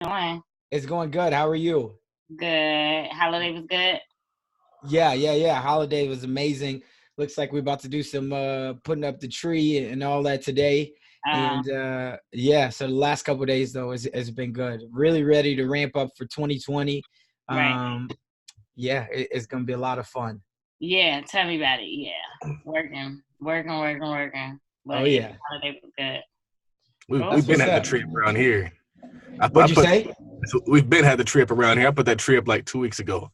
Doing? It's going good. How are you? Good. Holiday was good. Yeah. Holiday was amazing. Looks like we're about to do some putting up the tree and all that today. Um, And yeah, so the last couple of days though has been good. Really ready to ramp up for 2020. right. Um, yeah, it's gonna be a lot of fun. Yeah, tell me about it. Yeah. Working. Oh But yeah, yeah, holiday was good. We've Cool. that's we've been what's had the up. tree up around here. I What'd you put say? so we've been had the tree up around here. I put that tree up like 2 weeks ago.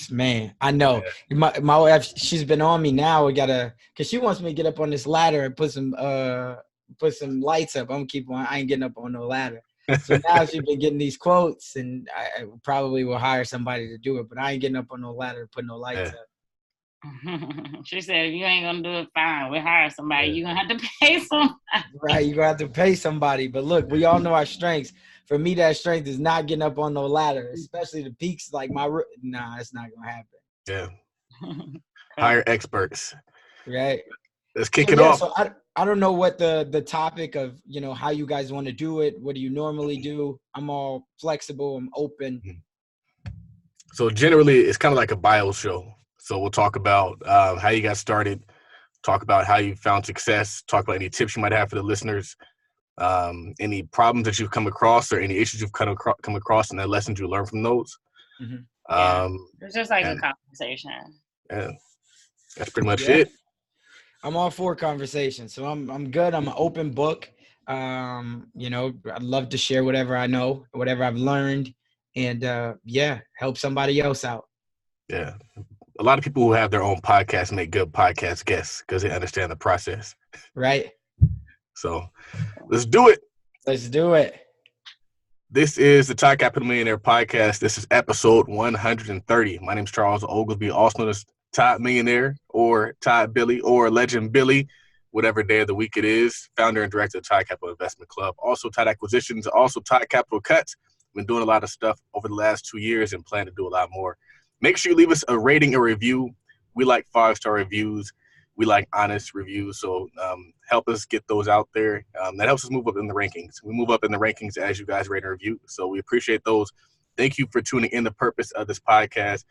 Man, I know my wife. She's been on me now. We gotta, cause she wants me to get up on this ladder and put some lights up. I'm gonna keep on. I ain't getting up on no ladder. So now she's been getting these quotes, and I probably will hire somebody to do it. But I ain't getting up on no ladder to put no lights Yeah, up. She said, if you ain't gonna do it, fine. We'll hire somebody. yeah, You're gonna have to pay somebody. Right, you're gonna have to pay somebody. But look, we all know our strengths. For me, that strength is not getting up on no ladder, especially the peaks like Nah, it's not gonna happen. yeah. Cool. Hire experts. Right. Let's So kick it yeah, off. so I don't know what the topic of, how you guys want to do it. What do you normally do? I'm all flexible. I'm open. So generally, it's kind of like a bio show. So we'll talk about how you got started, talk about how you found success, talk about any tips you might have for the listeners, any problems that you've come across or any issues you've come across, and the lessons you learned from those. Hmm. Yeah. Um, It's just like a and conversation. yeah, that's pretty much Yeah, it. I'm all for conversation. So I'm good. I'm an open book. I'd love to share whatever I know, whatever I've learned, and yeah, help somebody else out. Yeah. A lot of people who have their own podcasts make good podcast guests because they understand the process. Right? So let's do it. Let's do it. This is the Todd Capital Millionaire podcast. This is episode 130. My name is Charles Oglesby, also known as Todd Millionaire or Todd Billy or Legend Billy, whatever day of the week it is. Founder and director of Todd Capital Investment Club. Also Todd Acquisitions, also Todd Capital Cuts. Been doing a lot of stuff over the last 2 years and plan to do a lot more. Make sure you leave us a rating or review. We like 5-star reviews. We like honest reviews, so help us get those out there. That helps us move up in the rankings. We move up in the rankings as you guys rate and review, so we appreciate those. Thank you for tuning in. The purpose of this podcast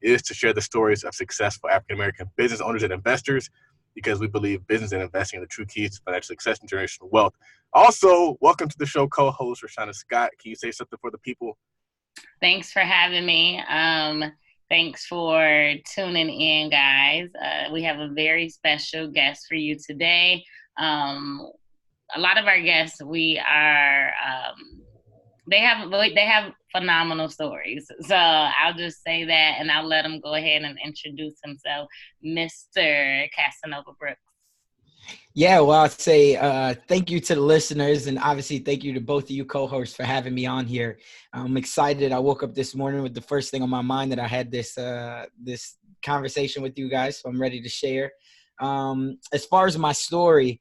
is to share the stories of successful African-American business owners and investors because we believe business and investing are the true keys to financial success and generational wealth. Also, welcome to the show co-host, Rashauna Scott. Can you say something for the people? Thanks for having me. Thanks for tuning in, guys. We have a very special guest for you today. A lot of our guests, they have phenomenal stories. So I'll just say that, and I'll let him go ahead and introduce himself, Mr. Casanova Brooks. Yeah, well, I'd say thank you to the listeners, and obviously thank you to both of you co-hosts for having me on here. I'm excited. I woke up this morning with the first thing on my mind that I had this conversation with you guys, so I'm ready to share. As far as my story,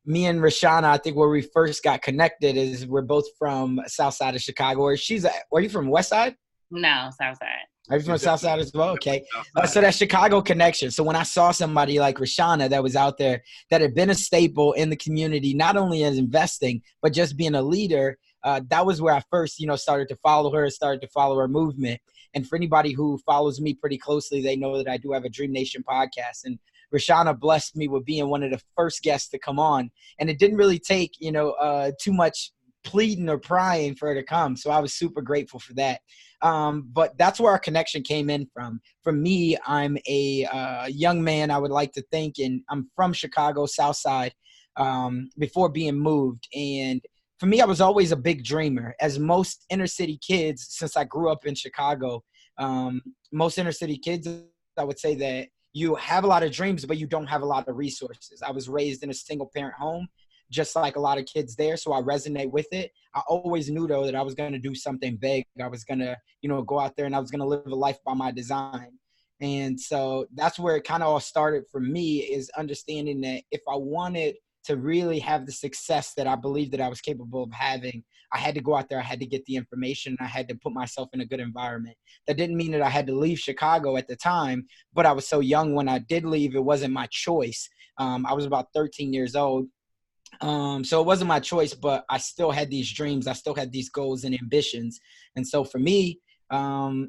me and Rashauna, I think where we first got connected is we're both from South Side of Chicago. Are you from West Side? No, Southside. Are you from South Side as well? Okay. Outside. So that Chicago connection. So when I saw somebody like Rashauna that was out there that had been a staple in the community, not only as investing, but just being a leader, that was where I first, started to follow her movement. And for anybody who follows me pretty closely, they know that I do have a Dream Nation podcast. And Rashauna blessed me with being one of the first guests to come on. And it didn't really take, too much pleading or prying for her to come. So I was super grateful for that. But that's where our connection came in from. For me, I'm a young man, I would like to think, and I'm from Chicago, South Side, before being moved. And for me, I was always a big dreamer. As most inner city kids, since I grew up in Chicago, most inner city kids, I would say that you have a lot of dreams, but you don't have a lot of resources. I was raised in a single parent home, just like a lot of kids there. So I resonate with it. I always knew though that I was going to do something big. I was going to, go out there and I was going to live a life by my design. And so that's where it kind of all started for me, is understanding that if I wanted to really have the success that I believed that I was capable of having, I had to go out there, I had to get the information, and I had to put myself in a good environment. That didn't mean that I had to leave Chicago at the time, but I was so young when I did leave, it wasn't my choice. I was about 13 years old. So it wasn't my choice, but I still had these dreams. I still had these goals and ambitions. And so for me, I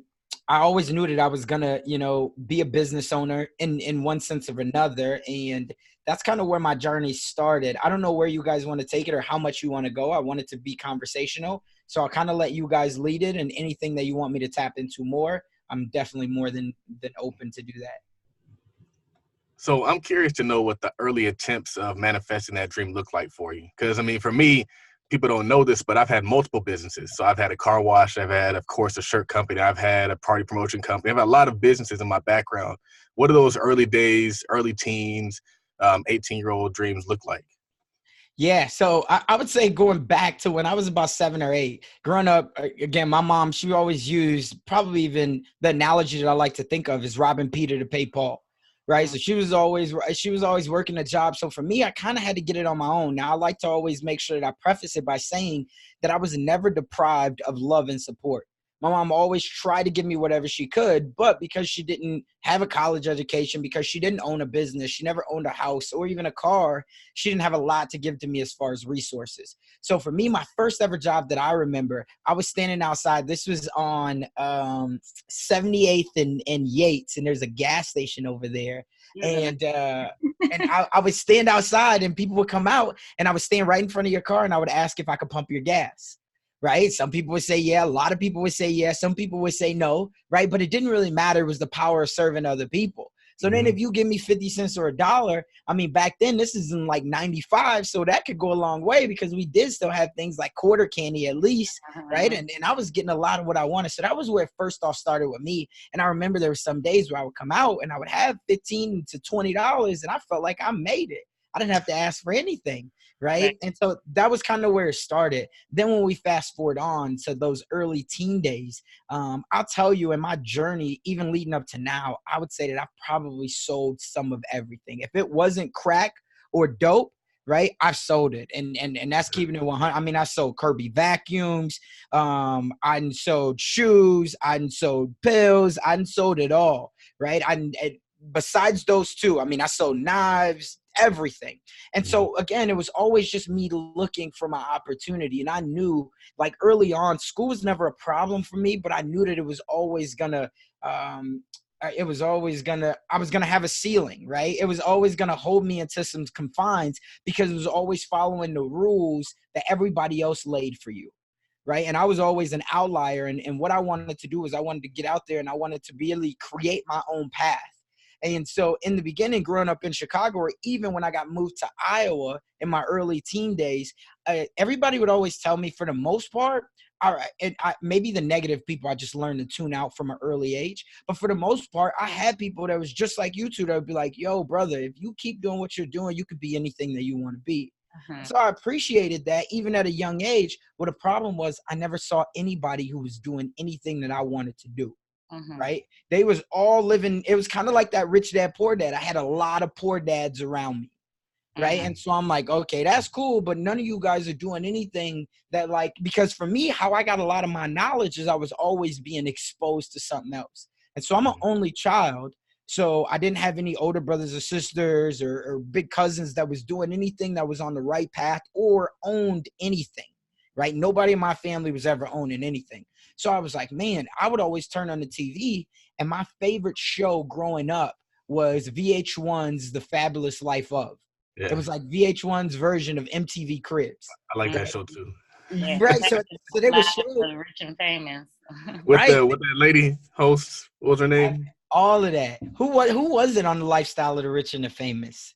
always knew that I was going to, be a business owner in one sense or another. And that's kind of where my journey started. I don't know where you guys want to take it or how much you want to go. I want it to be conversational. So I'll kind of let you guys lead it, and anything that you want me to tap into more, I'm definitely more than open to do that. So I'm curious to know what the early attempts of manifesting that dream look like for you. Because, I mean, for me, people don't know this, but I've had multiple businesses. So I've had a car wash. I've had, of course, a shirt company. I've had a party promotion company. I've had a lot of businesses in my background. What do those early days, early teens, 18-year-old dreams look like? Yeah, so I would say going back to when I was about 7 or 8, growing up, again, my mom, she always used probably even the analogy that I like to think of is robbing Peter to pay Paul, right? So she was always working a job. So for me, I kind of had to get it on my own. Now, I like to always make sure that I preface it by saying that I was never deprived of love and support. My mom always tried to give me whatever she could, but because she didn't have a college education, because she didn't own a business, she never owned a house or even a car, she didn't have a lot to give to me as far as resources. So for me, my first ever job that I remember, I was standing outside. This was on 78th and Yates, and there's a gas station over there. And I would stand outside, and people would come out, and I would stand right in front of your car, and I would ask if I could pump your gas. Right? Some people would say, yeah. A lot of people would say, yes. Some people would say no. Right? But it didn't really matter. It was the power of serving other people. So then if you give me 50 cents or $1, I mean, back then, this is in like 95. So that could go a long way because we did still have things like quarter candy at least. Right? And I was getting a lot of what I wanted. So that was where it first off started with me. And I remember there were some days where I would come out and I would have $15 to $20 and I felt like I made it. I didn't have to ask for anything. Right. And so that was kind of where it started. Then when we fast forward on to those early teen days, I'll tell you in my journey, even leading up to now, I would say that I've probably sold some of everything. If it wasn't crack or dope, right, I've sold it. And that's keeping it 100. I mean, I sold Kirby vacuums. I sold shoes. I sold pills. I sold it all. Right. Besides those two, I mean, I sold knives, everything. And so again, it was always just me looking for my opportunity. And I knew like early on, school was never a problem for me, but I knew that it was always gonna, I was gonna have a ceiling, right? It was always gonna hold me into some confines because it was always following the rules that everybody else laid for you. Right. And I was always an outlier. And what I wanted to do was I wanted to get out there and I wanted to really create my own path. And so in the beginning, growing up in Chicago, or even when I got moved to Iowa in my early teen days, everybody would always tell me for the most part, all right, and maybe the negative people I just learned to tune out from an early age. But for the most part, I had people that was just like you two that would be like, yo, brother, if you keep doing what you're doing, you could be anything that you want to be. So I appreciated that even at a young age. Well, the problem was I never saw anybody who was doing anything that I wanted to do. Right. They was all living. It was kind of like that rich dad, poor dad. I had a lot of poor dads around me. Right. And so I'm like, okay, that's cool. But none of you guys are doing anything that because for me, how I got a lot of my knowledge is I was always being exposed to something else. And so I'm an only child. So I didn't have any older brothers or sisters or big cousins that was doing anything that was on the right path or owned anything. Right. Nobody in my family was ever owning anything. So I was like, man, I would always turn on the TV. And my favorite show growing up was VH1's The Fabulous Life of. Yeah. It was like VH1's version of MTV Cribs. I like that show too. Yeah. Right. So they were rich and famous. With that lady host, what was her name? All of that. Who was it on the Lifestyle of the Rich and the Famous?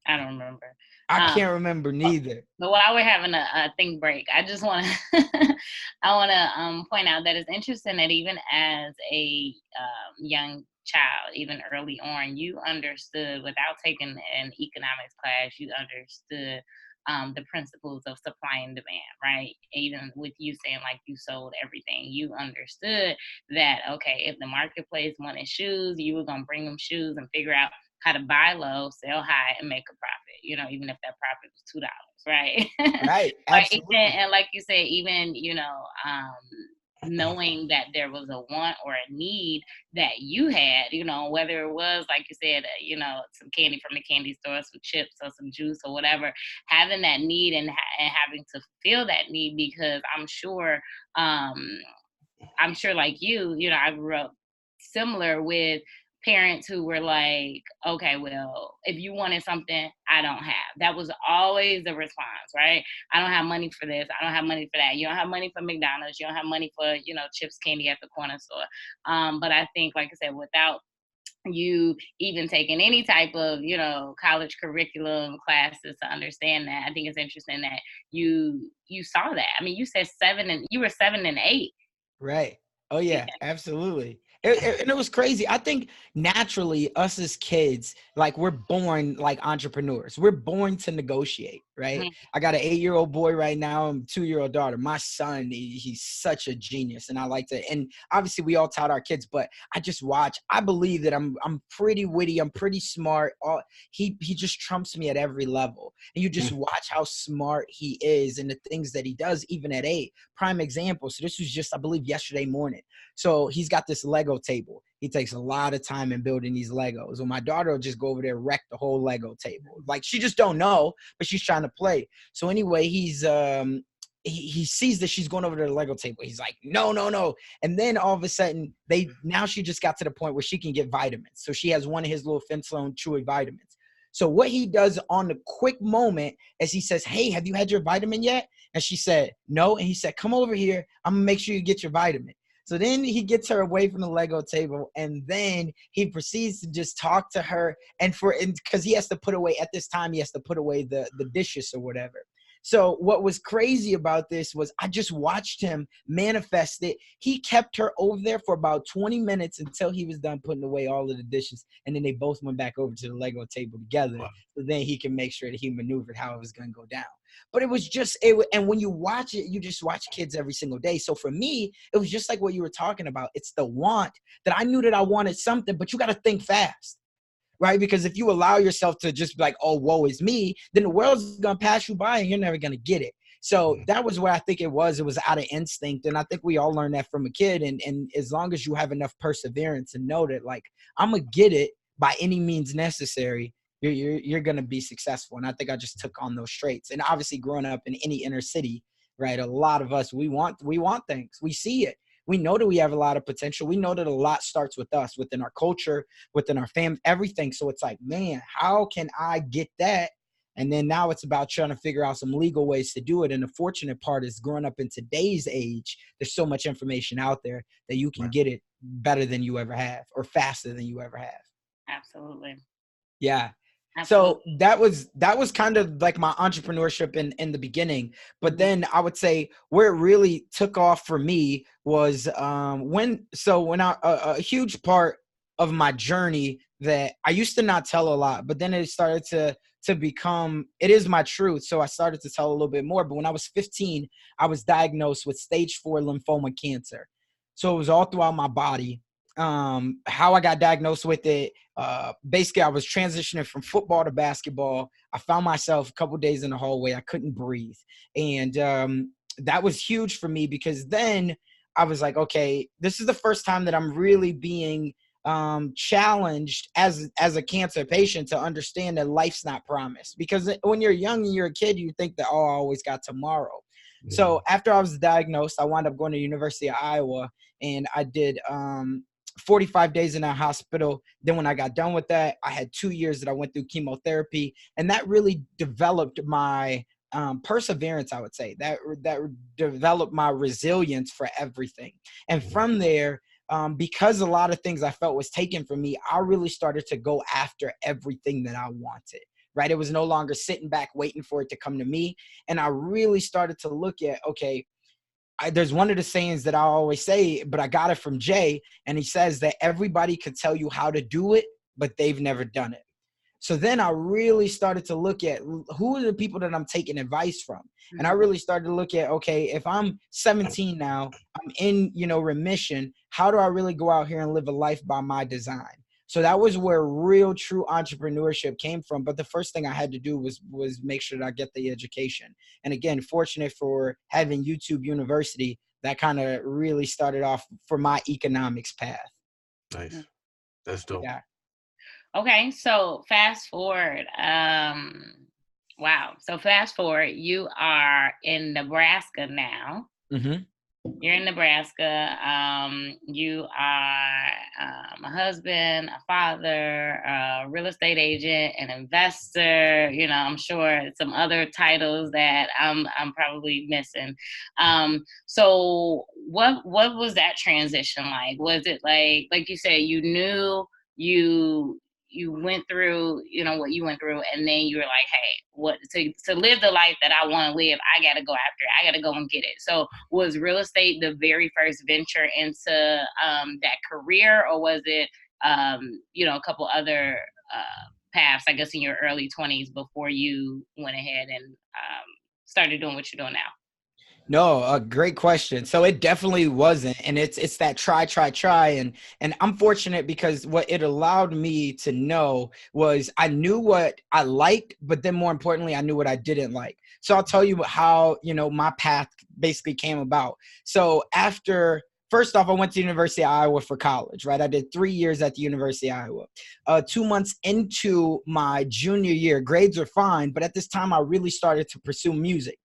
I don't remember. I can't remember neither. But while we're having a think break, I just want to point out that it's interesting that even as a young child, even early on, you understood without taking an economics class, you understood the principles of supply and demand, right? Even with you saying like you sold everything, you understood that, okay, if the marketplace wanted shoes, you were going to bring them shoes and figure out how to buy low, sell high, and make a profit, even if that profit was $2, right? Right, absolutely. And like you said, even, knowing that there was a want or a need that you had, you know, whether it was, like you said, you know, some candy from the candy store, some chips or some juice or whatever, having that need and having to fulfill that need, because um, I'm sure like you know, I grew up similar with parents who were like, okay, well, if you wanted something I don't have. That was always the response, right? I don't have money for this. I don't have money for that. You don't have money for McDonald's. You don't have money for, you know, chips, candy at the corner store. But I think, like I said, without you even taking any type of, you know, college curriculum classes to understand that, I think it's interesting that you saw that. I mean, you said you were 7 and 8. Right. Oh Yeah. yeah, absolutely. And it was crazy. I think naturally us as kids, like we're born like entrepreneurs. We're born to negotiate, right? Mhm. I got an 8-year-old boy right now and 2-year-old daughter. My son, he's such a genius. And I like to, and obviously we all taught our kids, but I just watch. I believe that I'm pretty witty, I'm pretty smart. He just trumps me at every level. And you just watch how smart he is and the things that he does, even at 8. Prime example. So this was just, I believe, yesterday morning. So he's got this Lego table. He takes a lot of time in building these Legos. Well, my daughter will just go over there, wreck the whole Lego table. Like she just don't know, but she's trying to play. So anyway, he sees that she's going over to the Lego table. He's like, no, no, no. And then all of a sudden, now she just got to the point where she can get vitamins. So she has one of his little Flintstone Chewy vitamins. So what he does on the quick moment is he says, hey, have you had your vitamin yet? And she said, no. And he said, come over here. I'm going to make sure you get your vitamin. So then he gets her away from the Lego table, and then he proceeds to just talk to her. And because he has to put away, at this time, he has to put away the dishes or whatever. So what was crazy about this was I just watched him manifest it. He kept her over there for about 20 minutes until he was done putting away all of the dishes. And then they both went back over to the Lego table together. Wow. So then he can make sure that he maneuvered how it was going to go down. But it was just, and when you watch it, you just watch kids every single day. So for me, it was just like what you were talking about. It's the want that I knew that I wanted something, but you got to think fast. Right? Because if you allow yourself to just be like, oh, woe is me, then the world's going to pass you by and you're never going to get it. So that was what I think it was. It was out of instinct. And I think we all learned that from a kid. And as long as you have enough perseverance and know that, like, I'm going to get it by any means necessary, you're going to be successful. And I think I just took on those traits. And obviously growing up in any inner city, right, a lot of us, we want things. We see it. We know that we have a lot of potential. We know that a lot starts with us, within our culture, within our family, everything. So it's like, man, how can I get that? And then now it's about trying to figure out some legal ways to do it. And the fortunate part is growing up in today's age, there's so much information out there that you can get it better than you ever have or faster than you ever have. Absolutely. Yeah. Absolutely. So that was kind of like my entrepreneurship in the beginning. But then I would say where it really took off for me was when a huge part of my journey that I used to not tell a lot, but then it started to become, it is my truth. So I started to tell a little bit more. But when I was 15, I was diagnosed with stage 4 lymphoma cancer. So it was all throughout my body. How I got diagnosed with it, basically I was transitioning from football to basketball. I found myself a couple days in the hallway. I couldn't breathe. And that was huge for me, because then I was like, okay, this is the first time that I'm really being challenged as a cancer patient to understand that life's not promised. Because when you're young and you're a kid, you think that, oh, I always got tomorrow. So after I was diagnosed, I wound up going to the University of Iowa, and I did 45 days in a hospital. Then when I got done with that, I had 2 years that I went through chemotherapy, and that really developed my perseverance, I would say. That developed my resilience for everything. And from there, because a lot of things I felt was taken from me, I really started to go after everything that I wanted. Right? It was no longer sitting back waiting for it to come to me. And I really started to look at, okay, there's one of the sayings that I always say, but I got it from Jay, and he says that everybody could tell you how to do it, but they've never done it. So then I really started to look at who are the people that I'm taking advice from. And I really started to look at, okay, if I'm 17 now, I'm in, remission, how do I really go out here and live a life by my design? So that was where real true entrepreneurship came from. But the first thing I had to do was make sure that I get the education. And again, fortunate for having YouTube University, that kind of really started off for my economics path. Nice. That's dope. Yeah. Okay, so fast forward. Wow. So fast forward, you are in Nebraska now. Mm-hmm. You're in Nebraska. You are a husband, a father, a real estate agent, an investor. You know, I'm sure some other titles that I'm probably missing. So what was that transition like? Was it like you said, you knew you went through, you know, what you went through, and then you were like, hey, what to live the life that I want to live, I got to go after it. I got to go and get it. So was real estate the very first venture into that career, or was it, you know, a couple other paths, I guess, in your early 20s before you went ahead and started doing what you're doing now? No, a great question. So it definitely wasn't. And it's that try. And I'm fortunate because what it allowed me to know was I knew what I liked, but then more importantly, I knew what I didn't like. So I'll tell you how, you know, my path basically came about. So first off, I went to the University of Iowa for college, right? I did 3 years at the University of Iowa. 2 months into my junior year, grades were fine, but at this time I really started to pursue music.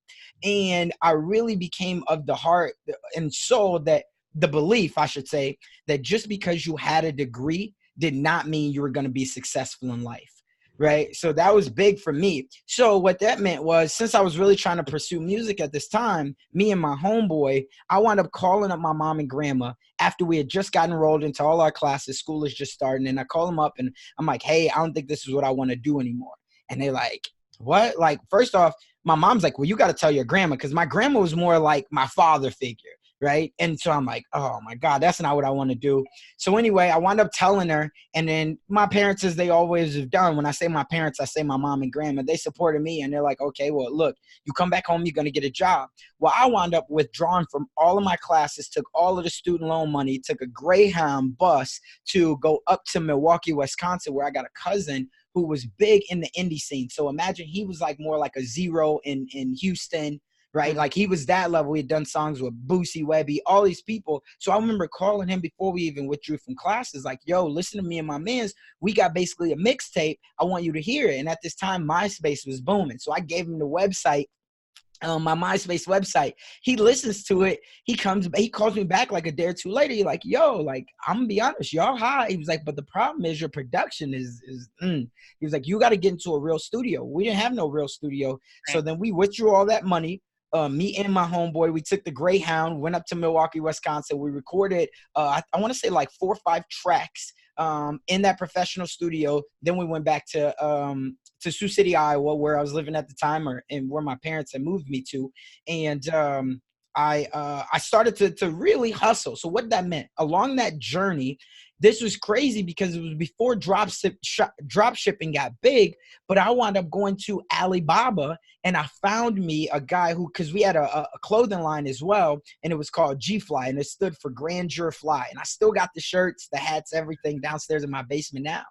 And I really became of the heart and soul that the belief, I should say, that just because you had a degree did not mean you were going to be successful in life. Right. So that was big for me. So what that meant was, since I was really trying to pursue music at this time, me and my homeboy, I wound up calling up my mom and grandma after we had just gotten enrolled into all our classes. School is just starting. And I call them up and I'm like, hey, I don't think this is what I want to do anymore. And they're like, what? Like, first off, my mom's like, well, you got to tell your grandma, because my grandma was more like my father figure. Right. And so I'm like, oh, my God, that's not what I want to do. So anyway, I wound up telling her. And then my parents, as they always have done, when I say my parents, I say my mom and grandma, they supported me. And they're like, okay, well, look, you come back home, you're going to get a job. Well, I wound up withdrawing from all of my classes, took all of the student loan money, took a Greyhound bus to go up to Milwaukee, Wisconsin, where I got a cousin who was big in the indie scene. So imagine he was like more like a Zero in Houston, right? Like he was that level. We had done songs with Boosie, Webby, all these people. So I remember calling him before we even withdrew from classes, like, yo, listen to me and my mans. We got basically a mixtape. I want you to hear it. And at this time, MySpace was booming. So I gave him the website. My MySpace website. He listens to it. He calls me back like a day or two later. He's like, yo, like, I'm gonna be honest, y'all high. He was like, but the problem is your production is He was like, you got to get into a real studio. We didn't have no real studio. So then we withdrew all that money. Me and my homeboy, we took the Greyhound, went up to Milwaukee, Wisconsin. We recorded, I want to say like 4 or 5 tracks in that professional studio. Then we went back to Sioux City, Iowa, where I was living at the time, and where my parents had moved me to. And I started to really hustle. So what that meant along that journey, this was crazy because it was before drop shipping got big, but I wound up going to Alibaba and I found me a guy because we had a clothing line as well, and it was called G-Fly, and it stood for Grandeur Fly. And I still got the shirts, the hats, everything downstairs in my basement now.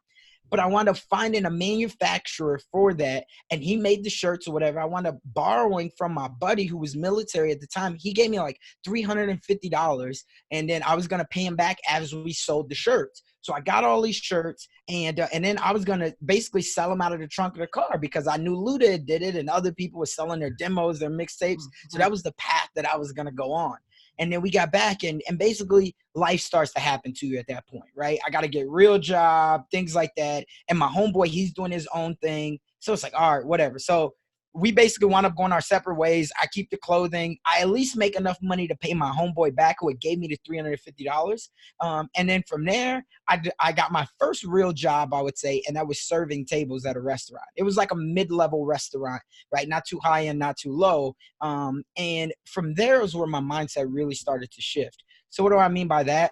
But I wound up finding a manufacturer for that, and he made the shirts or whatever. I wound up borrowing from my buddy who was military at the time. He gave me like $350, and then I was going to pay him back as we sold the shirts. So I got all these shirts, and then I was going to basically sell them out of the trunk of the car because I knew Luda did it, and other people were selling their demos, their mixtapes. So that was the path that I was going to go on. And then we got back, and basically life starts to happen to you at that point, right? I got to get a real job, things like that. And my homeboy, he's doing his own thing. So it's like, all right, whatever. So we basically wound up going our separate ways. I keep the clothing. I at least make enough money to pay my homeboy back, who had gave me the $350. And then from there, I got my first real job, I would say, and that was serving tables at a restaurant. It was like a mid-level restaurant, right? Not too high and not too low. And from there is where my mindset really started to shift. So what do I mean by that?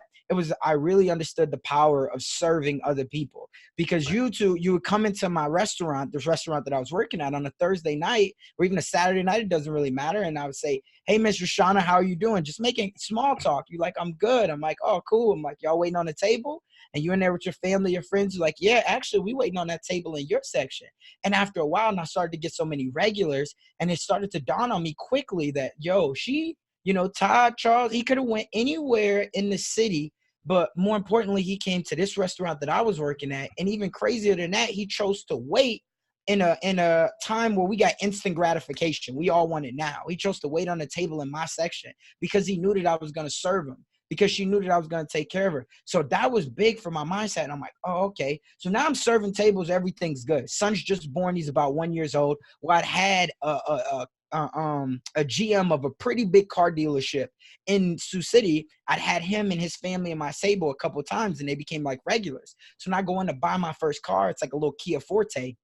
I really understood the power of serving other people, because you would come into my restaurant, this restaurant that I was working at, on a Thursday night or even a Saturday night, it doesn't really matter. And I would say, hey, Miss Rashauna, how are you doing? Just making small talk. You're like, I'm good. I'm like, oh, cool. I'm like, y'all waiting on the table? And you in there with your family, your friends? You're like, yeah, actually, we waiting on that table in your section. And after a while, and I started to get so many regulars, and it started to dawn on me quickly that, yo, she You know, Todd Charles, he could have went anywhere in the city, but more importantly, he came to this restaurant that I was working at. And even crazier than that, he chose to wait in a time where we got instant gratification. We all want it now. He chose to wait on the table in my section because he knew that I was going to serve him, because she knew that I was going to take care of her. So that was big for my mindset. And I'm like, oh, okay. So now I'm serving tables. Everything's good. Son's just born. He's about 1 year old. Well, I'd had a GM of a pretty big car dealership in Sioux City. I'd had him and his family in my stable a couple of times, and they became like regulars. So when I go in to buy my first car, it's like a little Kia Forte.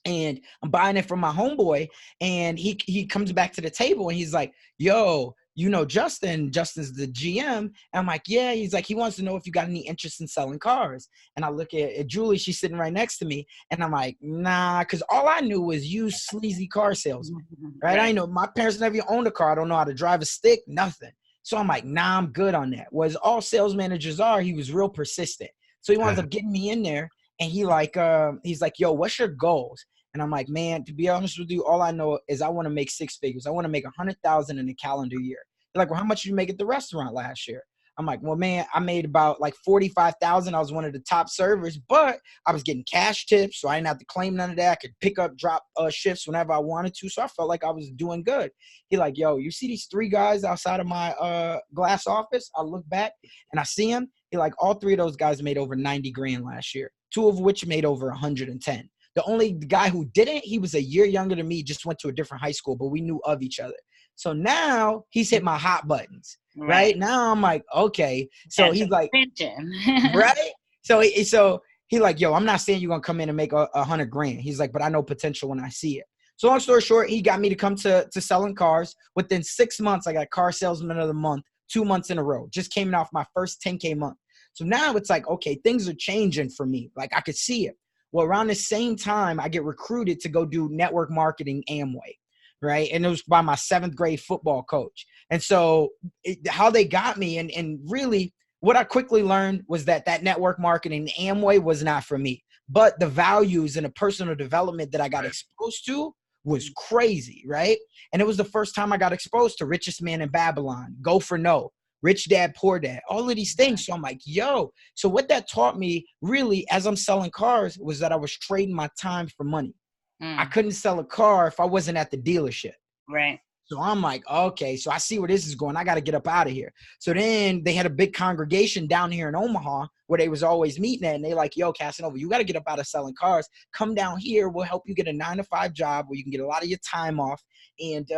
And I'm buying it from my homeboy, and he comes back to the table and he's like, yo, you know, Justin's the GM. And I'm like, yeah. He's like, he wants to know if you got any interest in selling cars. And I look at Julie, she's sitting right next to me. And I'm like, nah, because all I knew was use sleazy car salesman, right? I know my parents never owned a car. I don't know how to drive a stick, nothing. So I'm like, nah, I'm good on that. Was all sales managers are, he was real persistent. So he winds up getting me in there. And he's like, yo, what's your goals? And I'm like, man, to be honest with you, all I know is I want to make six figures. I want to make 100,000 in a calendar year. They're like, well, how much did you make at the restaurant last year? I'm like, well, man, I made about like 45,000. I was one of the top servers, but I was getting cash tips, so I didn't have to claim none of that. I could pick up, drop shifts whenever I wanted to. So I felt like I was doing good. He like, yo, you see these three guys outside of my glass office? I look back and I see him. He like, all three of those guys made over 90 grand last year, two of which made over 110. The only guy who didn't, he was a year younger than me, just went to a different high school, but we knew of each other. So now he's hit my hot buttons, right? Now I'm like, okay. So that's he's like, right? So he like, yo, I'm not saying you're going to come in and make 100 grand. He's like, but I know potential when I see it. So long story short, he got me to come to selling cars. Within 6 months, I got car salesman of the month, 2 months in a row. Just came off my first 10K month. So now it's like, okay, things are changing for me. Like I could see it. Well, around the same time, I get recruited to go do network marketing Amway, right? And it was by my 7th grade football coach. And so how they got me, and really what I quickly learned was that network marketing Amway was not for me. But the values and the personal development that I got exposed to was crazy, right? And it was the first time I got exposed to Richest Man in Babylon, Go for No, Rich Dad, Poor Dad, all of these things. So I'm like, yo. So what that taught me really as I'm selling cars was that I was trading my time for money. I couldn't sell a car if I wasn't at the dealership. Right. So I'm like, okay, so I see where this is going. I got to get up out of here. So then they had a big congregation down here in Omaha where they was always meeting at. And they like, yo, Casanova, you got to get up out of selling cars. Come down here. We'll help you get a 9-to-5 job where you can get a lot of your time off. And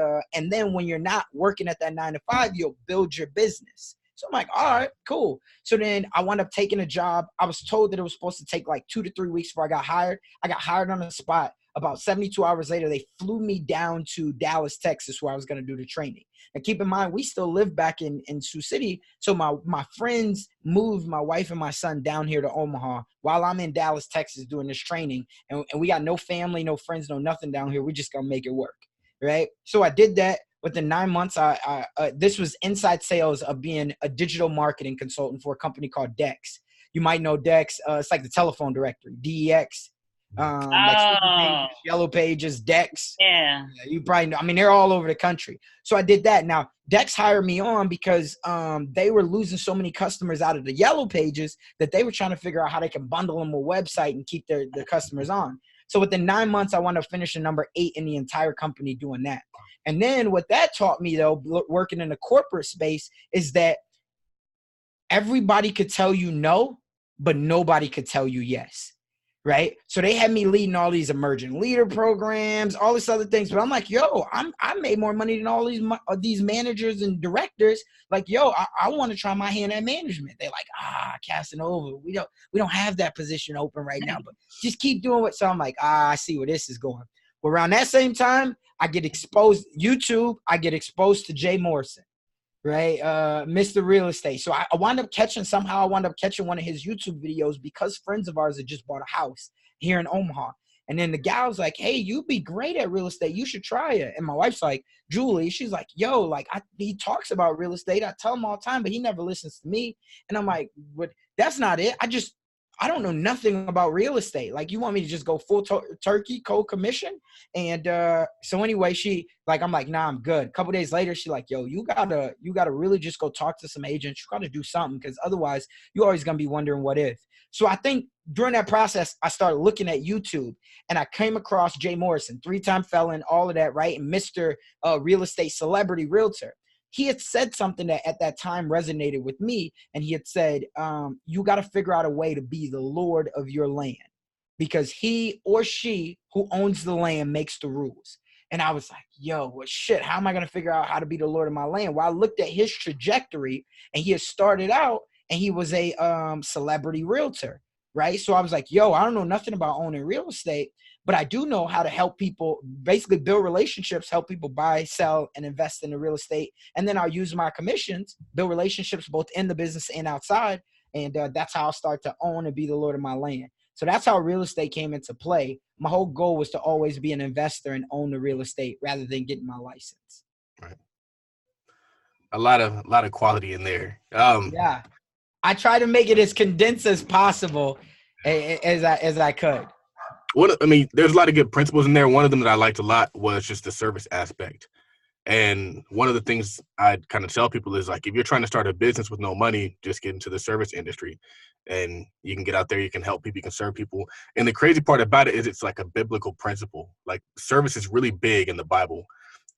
then when you're not working at that 9-to-5, you'll build your business. So I'm like, all right, cool. So then I wound up taking a job. I was told that it was supposed to take like 2 to 3 weeks before I got hired. I got hired on the spot. About 72 hours later, they flew me down to Dallas, Texas, where I was going to do the training. Now, keep in mind, we still live back in Sioux City. So my friends moved my wife and my son down here to Omaha while I'm in Dallas, Texas, doing this training. And we got no family, no friends, no nothing down here. We just going to make it work, right? So I did that. Within 9 months, this was inside sales of being a digital marketing consultant for a company called Dex. You might know Dex. It's like the telephone directory, DEX. Like Yellow Pages, Dex. Yeah. You probably know. I mean, they're all over the country. So I did that. Now, Dex hired me on because they were losing so many customers out of the Yellow Pages that they were trying to figure out how they can bundle them a website and keep their customers on. So within 9 months, I wound up finishing number 8 in the entire company doing that. And then what that taught me, though, working in the corporate space, is that everybody could tell you no, but nobody could tell you yes. Right. So they had me leading all these emerging leader programs, all these other things. But I'm like, yo, I made more money than all these managers and directors. Like, yo, I want to try my hand at management. They're like, Casanova, we don't have that position open right now, but just keep doing it. So I'm like, I see where this is going. But around that same time, I get exposed YouTube. I get exposed to Jay Morrison. Right. Mr. Real Estate. So I wound up catching one of his YouTube videos because friends of ours had just bought a house here in Omaha. And then the gal was like, hey, you'd be great at real estate. You should try it. And my wife's like, Julie, she's like, yo, like he talks about real estate. I tell him all the time, but he never listens to me. And I'm like, but that's not it. I don't know nothing about real estate. Like, you want me to just go full turkey, cold commission? And so anyway, I'm like, nah, I'm good. A couple days later, she like, yo, you gotta really just go talk to some agents. You gotta do something, because otherwise you're always gonna be wondering what if. So I think during that process, I started looking at YouTube, and I came across Jay Morrison, 3-time felon, all of that, right? And Mr. Real Estate Celebrity Realtor. He had said something that at that time resonated with me. And he had said, you got to figure out a way to be the Lord of your land, because he or she who owns the land makes the rules. And I was like, yo, well, shit, how am I going to figure out how to be the Lord of my land? Well, I looked at his trajectory, and he had started out and he was a celebrity realtor, right? So I was like, yo, I don't know nothing about owning real estate, but I do know how to help people basically build relationships, help people buy, sell, and invest in the real estate. And then I'll use my commissions, build relationships both in the business and outside. And that's how I'll start to own and be the Lord of my land. So that's how real estate came into play. My whole goal was to always be an investor and own the real estate rather than getting my license. Right. A lot of quality in there. Yeah. I try to make it as condensed as possible as I could. There's a lot of good principles in there. One of them that I liked a lot was just the service aspect. And one of the things I kind of tell people is, like, if you're trying to start a business with no money, just get into the service industry, and you can get out there, you can help people, you can serve people. And the crazy part about it is it's like a biblical principle. Like, service is really big in the Bible.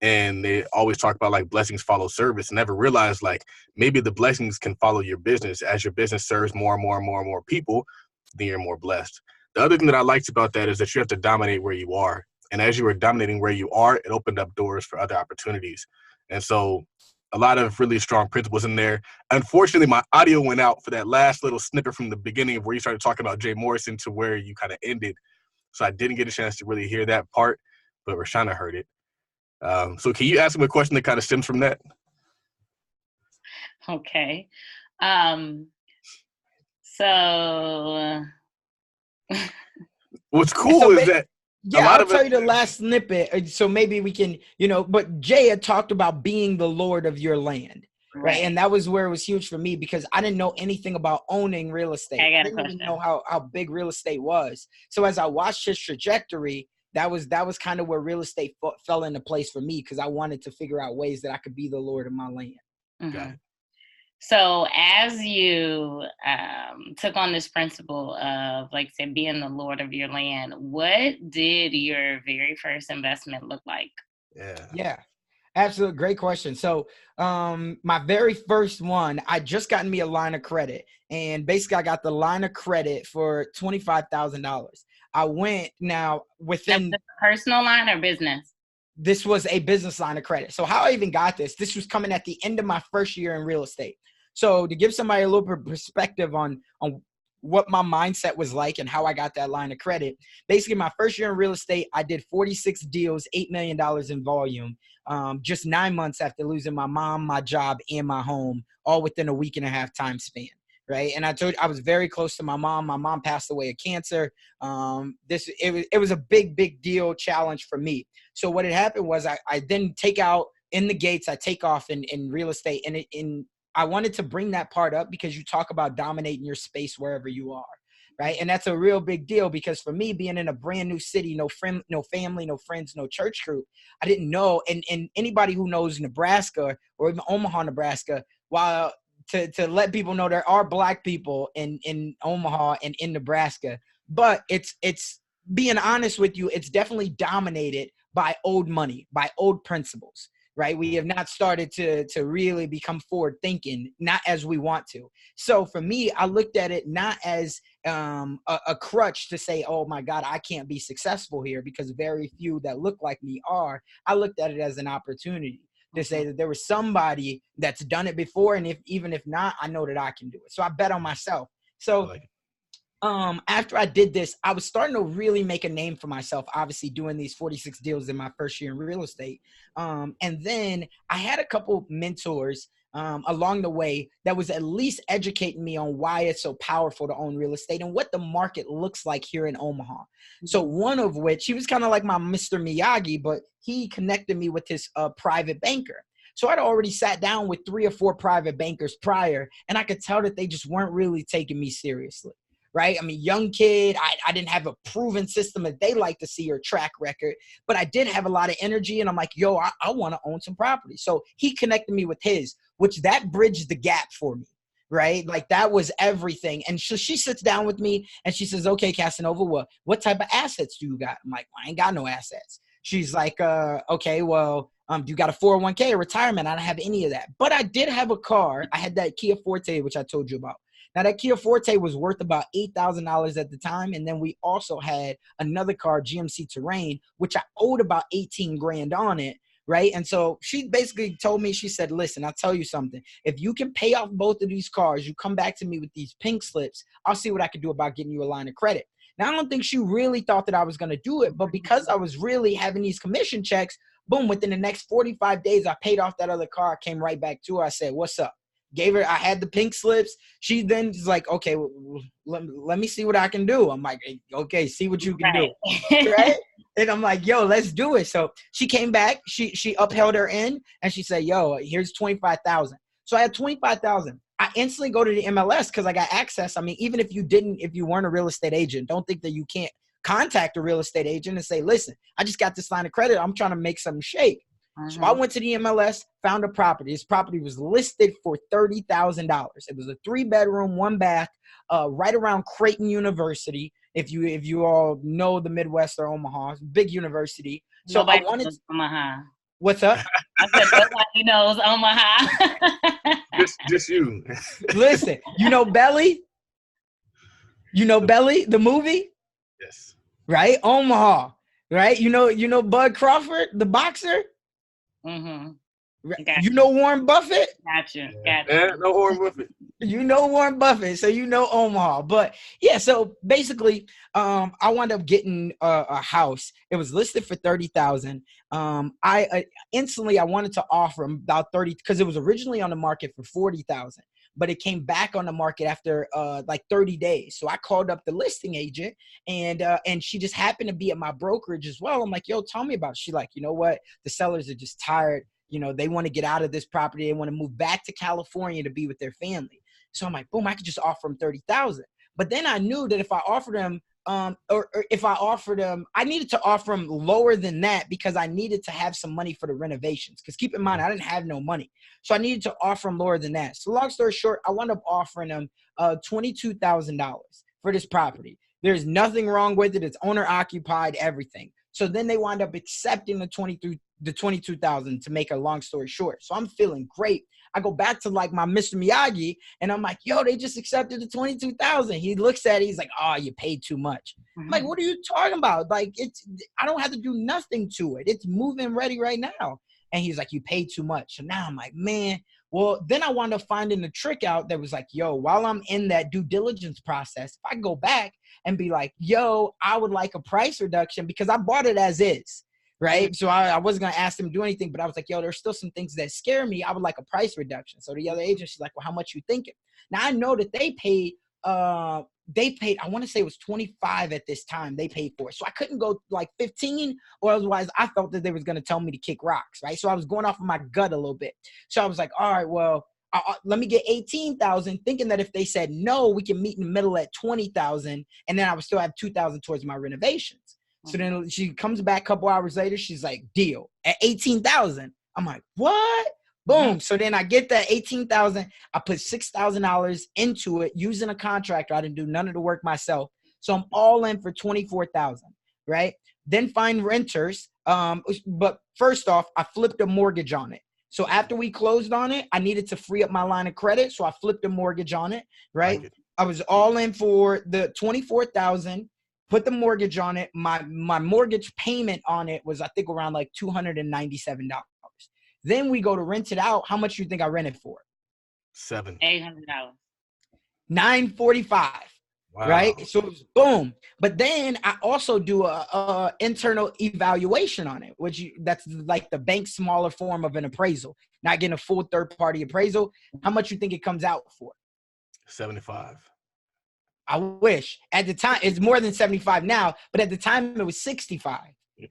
And they always talk about, like, blessings follow service, and never realize, like, maybe the blessings can follow your business. As your business serves more and more and more and more people, then you're more blessed. The other thing that I liked about that is that you have to dominate where you are. And as you were dominating where you are, it opened up doors for other opportunities. And so a lot of really strong principles in there. Unfortunately, my audio went out for that last little snippet from the beginning of where you started talking about Jay Morrison to where you kind of ended. So I didn't get a chance to really hear that part, but Rashauna heard it. So can you ask him a question that kind of stems from that? Okay. So what's cool is that I'll tell you the last snippet. So maybe we can, but Jay had talked about being the Lord of your land, right? And that was where it was huge for me, because I didn't know anything about owning real estate. I didn't even know how big real estate was. So as I watched his trajectory, that was kind of where real estate fell into place for me, because I wanted to figure out ways that I could be the Lord of my land. Mm-hmm. So as you took on this principle of, like I said, being the Lord of your land, what did your very first investment look like? Yeah, absolutely. Great question. So my very first one, I just gotten me a line of credit, and basically I got the line of credit for $25,000. I went now within personal line or business. This was a business line of credit. So how I even got this was coming at the end of my first year in real estate. So to give somebody a little bit of perspective on what my mindset was like and how I got that line of credit, basically my first year in real estate, I did 46 deals, $8 million in volume, just 9 months after losing my mom, my job, and my home, all within a week and a half time span. Right. And I told you I was very close to my mom. My mom passed away of cancer. It was a big deal challenge for me. So what had happened was I then take out in the gates, I take off in real estate, and I wanted to bring that part up because you talk about dominating your space wherever you are. Right. And that's a real big deal, because for me, being in a brand new city, no family, no friends, no church group, I didn't know. And anybody who knows Nebraska or even Omaha, Nebraska, while to let people know there are Black people in Omaha and in Nebraska, but it's being honest with you, it's definitely dominated by old money, by old principles. Right. We have not started to really become forward thinking, not as we want to. So for me, I looked at it not as a crutch to say, oh my God, I can't be successful here, because very few that look like me are. I looked at it as an opportunity to say that there was somebody that's done it before. And even if not, I know that I can do it. So I bet on myself. So after I did this, I was starting to really make a name for myself, obviously doing these 46 deals in my first year in real estate. And then I had a couple mentors along the way that was at least educating me on why it's so powerful to own real estate and what the market looks like here in Omaha. So one of which, he was kind of like my Mr. Miyagi, but he connected me with his private banker. So I'd already sat down with 3 or 4 private bankers prior, and I could tell that they just weren't really taking me seriously. right? I mean, young kid, I didn't have a proven system that they like to see or track record, but I did have a lot of energy. And I'm like, yo, I want to own some property. So he connected me with his, which that bridged the gap for me, right? Like that was everything. And so she sits down with me and she says, okay, Casanova, well, what type of assets do you got? I'm like, well, I ain't got no assets. She's like, okay, well, do you got a 401k or retirement? I don't have any of that. But I did have a car. I had that Kia Forte, which I told you about. Now, that Kia Forte was worth about $8,000 at the time. And then we also had another car, GMC Terrain, which I owed about 18 grand on it, right? And so she basically told me, she said, listen, I'll tell you something. If you can pay off both of these cars, you come back to me with these pink slips, I'll see what I can do about getting you a line of credit. Now, I don't think she really thought that I was going to do it, but because I was really having these commission checks, boom, within the next 45 days, I paid off that other car. I came right back to her. I said, what's up? Gave her, I had the pink slips. She then is like, okay, well, let me see what I can do. I'm like, okay, see what you can do. Right? And I'm like, yo, let's do it. So she came back, she upheld her end and she said, yo, here's 25,000. So I had 25,000. I instantly go to the MLS because I got access. I mean, even if you weren't a real estate agent, don't think that you can't contact a real estate agent and say, listen, I just got this line of credit. I'm trying to make something shake. So I went to the MLS, found a property. This property was listed for $30,000. It was a 3-bedroom, 1 bath, right around Creighton University. If you all know the Midwest or Omaha, big university. So Nobody I wanted knows Omaha. What's up? I said nobody knows Omaha. just you. Listen, you know Belly? You know Belly, the movie? Yes. Right? Omaha. Right? You know Bud Crawford, the boxer? Mm-hmm. You know Warren Buffett? Gotcha. Yeah, no Warren Buffett. You know Warren Buffett, so you know Omaha. But yeah, so basically, I wound up getting a house. It was listed for $30,000. I instantly I wanted to offer him about 30 because it was originally on the market for 40,000, but it came back on the market after like 30 days. So I called up the listing agent, and she just happened to be at my brokerage as well. I'm like, yo, tell me about it. She's like, you know what? The sellers are just tired. You know, they want to get out of this property. They want to move back to California to be with their family. So I'm like, boom, I could just offer them 30,000. But then I knew that if I offered them, I needed to offer them lower than that because I needed to have some money for the renovations. Because keep in mind, I didn't have no money. So I needed to offer them lower than that. So long story short, I wound up offering them $22,000 for this property. There's nothing wrong with it. It's owner occupied, everything. So then they wind up accepting the 22,000 to make a long story short. So I'm feeling great. I go back to like my Mr. Miyagi and I'm like, yo, they just accepted the 22,000. He looks at it. He's like, oh, you paid too much. I'm like, what are you talking about? Like, I don't have to do nothing to it. It's moving ready right now. And he's like, you paid too much. So now I'm like, man. Well, then I wound up finding the trick out that was like, yo, while I'm in that due diligence process, if I go back and be like, yo, I would like a price reduction because I bought it as is, right? So I wasn't going to ask them to do anything, but I was like, yo, there's still some things that scare me. I would like a price reduction. So the other agent, she's like, well, how much you thinking? Now I know that they paid, I want to say it was 25 at this time they paid for it. So I couldn't go like 15 or otherwise I felt that they was going to tell me to kick rocks, right? So I was going off of my gut a little bit. So I was like, all right, well, let me get 18,000 thinking that if they said no, we can meet in the middle at 20,000 and then I would still have 2,000 towards my renovations. So then she comes back a couple hours later. She's like, deal at 18,000. I'm like, what? Boom. So then I get that 18,000. I put $6,000 into it using a contractor. I didn't do none of the work myself. So I'm all in for 24,000, right? Then find renters. But first off, I flipped a mortgage on it. So after we closed on it, I needed to free up my line of credit. So I flipped a mortgage on it, right? I was all in for the 24,000. Put the mortgage on it. My mortgage payment on it was, I think, around like $297. Then we go to rent it out. How much do you think I rented for? $800. $945. Wow. Right? So it was boom. But then I also do a internal evaluation on it, that's like the bank's smaller form of an appraisal. Not getting a full third-party appraisal. How much you think it comes out for? 75. I wish. At the time, it's more than 75 now, but at the time it was 65,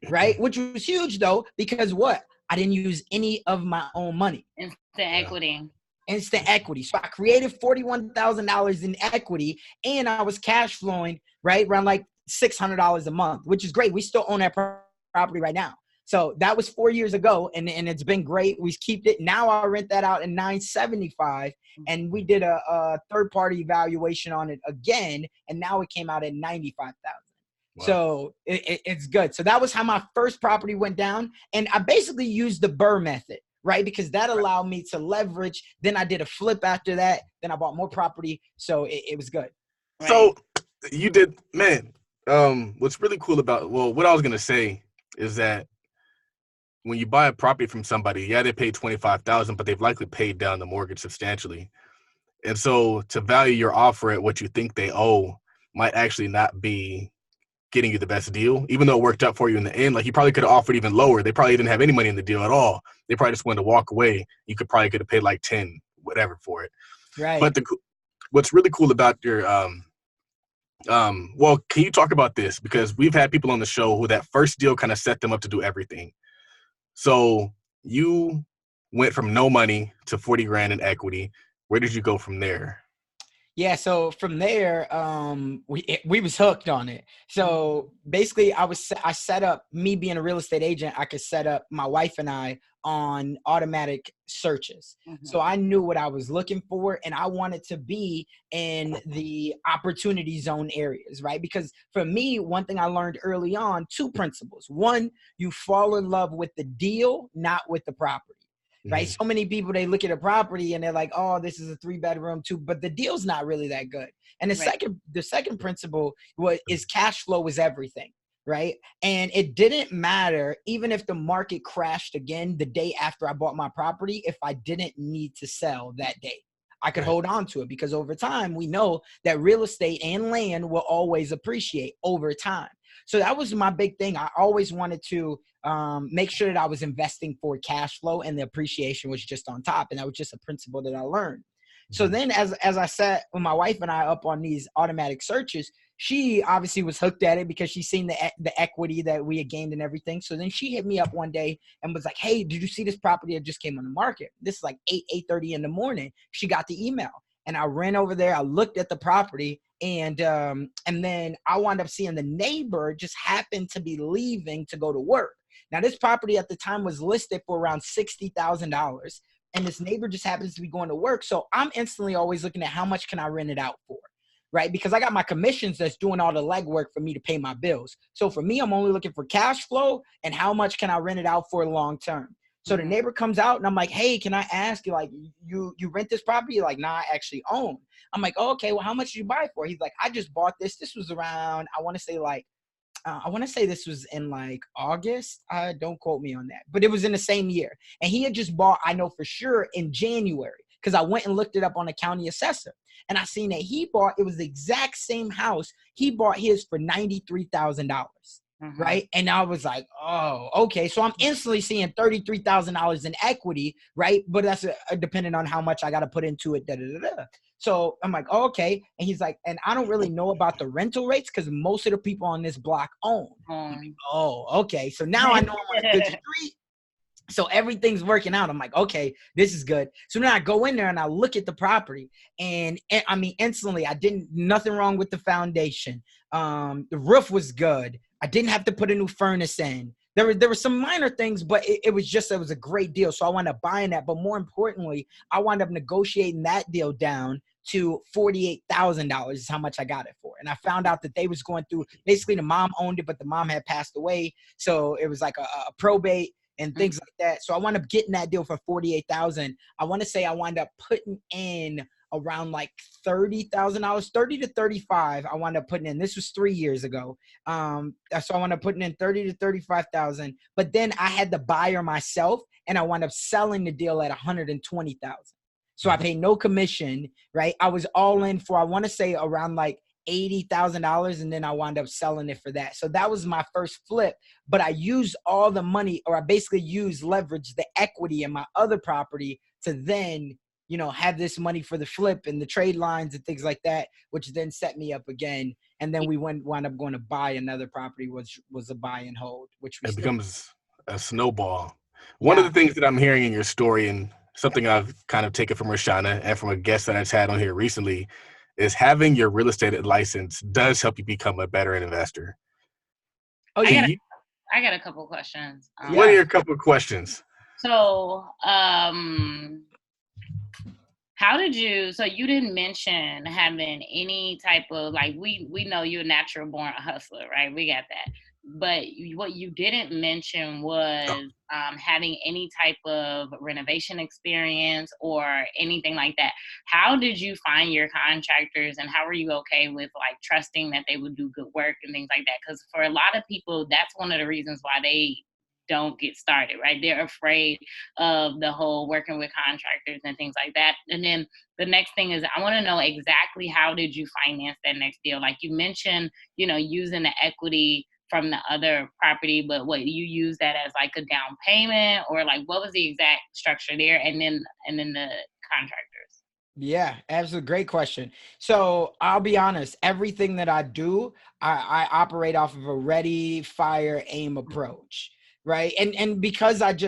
right? Which was huge though, because what? I didn't use any of my own money. Instant equity. instant equity. So I created $41,000 in equity, and I was cash flowing right around like $600 a month, which is great. We still own that property right now. So that was 4 years ago, and it's been great. We keep it. Now I rent that out at $975, and we did a third-party evaluation on it again, and now it came out at $95,000. Wow. So it's good. So that was how my first property went down, and I basically used the Burr method, right? Because that allowed me to leverage. Then I did a flip after that. Then I bought more property, so it was good. Right. So you did, man. What's really cool about, what I was gonna say is that when you buy a property from somebody, yeah, they paid $25,000, but they've likely paid down the mortgage substantially. And so to value your offer at what you think they owe might actually not be getting you the best deal, even though it worked out for you in the end. Like, you probably could have offered even lower. They probably didn't have any money in the deal at all. They probably just wanted to walk away. You could have paid like 10, whatever for it. Right. But what's really cool about your, can you talk about this? Because we've had people on the show who that first deal kind of set them up to do everything. So you went from no money to 40 grand in equity. Where did you go from there? Yeah, so from there, we was hooked on it. So basically, I set up, me being a real estate agent, I could set up my wife and I on automatic searches. Mm-hmm. So I knew what I was looking for, and I wanted to be in the opportunity zone areas, right? Because for me, one thing I learned early on, 2 principles. One, you fall in love with the deal, not with the property. Right. So many people, they look at a property and they're like, oh, this is a 3-bedroom, 2, but the deal's not really that good. And the second principle is cash flow is everything. Right. And it didn't matter, even if the market crashed again the day after I bought my property, if I didn't need to sell that day, I could hold on to it, because over time, we know that real estate and land will always appreciate over time. So that was my big thing. I always wanted to make sure that I was investing for cash flow, and the appreciation was just on top. And that was just a principle that I learned. So then as I sat with my wife and I up on these automatic searches, she obviously was hooked at it because she's seen the equity that we had gained and everything. So then she hit me up one day and was like, hey, did you see this property that just came on the market? This is like 8:30 in the morning. She got the email, and I ran over there. I looked at the property, and then I wound up seeing the neighbor just happened to be leaving to go to work. Now, this property at the time was listed for around $60,000, and this neighbor just happens to be going to work. So I'm instantly always looking at how much can I rent it out for, right? Because I got my commissions that's doing all the legwork for me to pay my bills. So for me, I'm only looking for cash flow and how much can I rent it out for long term. So the neighbor comes out and I'm like, hey, can I ask you, like, you rent this property? Like, nah, I actually own. I'm like, oh, okay, well, how much did you buy it for? He's like, I just bought this. This was around, I want to say this was in like August. Don't quote me on that, but it was in the same year. And he had just bought, I know for sure, in January, because I went and looked it up on the county assessor. And I seen that he bought, it was the exact same house. He bought his for $93,000. Right. And I was like, oh, okay. So I'm instantly seeing $33,000 in equity. Right. But that's depending on how much I got to put into it. So I'm like, oh, okay. And he's like, and I don't really know about the rental rates because most of the people on this block own. Like, oh, okay. So now I know I'm on a good street. So everything's working out. I'm like, okay, this is good. So then I go in there and I look at the property, and I mean, instantly, nothing wrong with the foundation. The roof was good. I didn't have to put a new furnace in. There were some minor things, but it was a great deal. So I wound up buying that. But more importantly, I wound up negotiating that deal down to $48,000 is how much I got it for. And I found out that they was going through, basically the mom owned it, but the mom had passed away. So it was like a probate and things like that. So I wound up getting that deal for $48,000. I want to say I wound up putting in around like $30,000, 30 to 35. I wound up putting in, this was 3 years ago. So I wound up putting in 30 to 35,000, but then I had the buyer myself and I wound up selling the deal at 120,000. So I paid no commission, right? I was all in for, I want to say around like $80,000, and then I wound up selling it for that. So that was my first flip, but I used all the money, or I basically used leverage the equity in my other property to then, have this money for the flip and the trade lines and things like that, which then set me up again. And then we wound up going to buy another property, which was a buy and hold, which it becomes a snowball. One of the things that I'm hearing in your story, and something I've kind of taken from Rashauna and from a guest that I've had on here recently is having your real estate license does help you become a better investor. Oh, I yeah. got a couple questions. What are your couple of questions? So, how did you, so you didn't mention having any type of, like, we know you're a natural born hustler, right? We got that. But what you didn't mention was having any type of renovation experience or anything like that. How did you find your contractors, and how were you okay with like trusting that they would do good work and things like that? Because for a lot of people, that's one of the reasons why they don't get started, right? They're afraid of the whole working with contractors and things like that. And then the next thing is, I want to know exactly how did you finance that next deal? Like you mentioned, using the equity from the other property, but what, you use that as like a down payment, or like what was the exact structure there? And then the contractors. Yeah, absolutely. Great question. So I'll be honest, everything that I do, I operate off of a ready, fire, aim approach. Right. And because that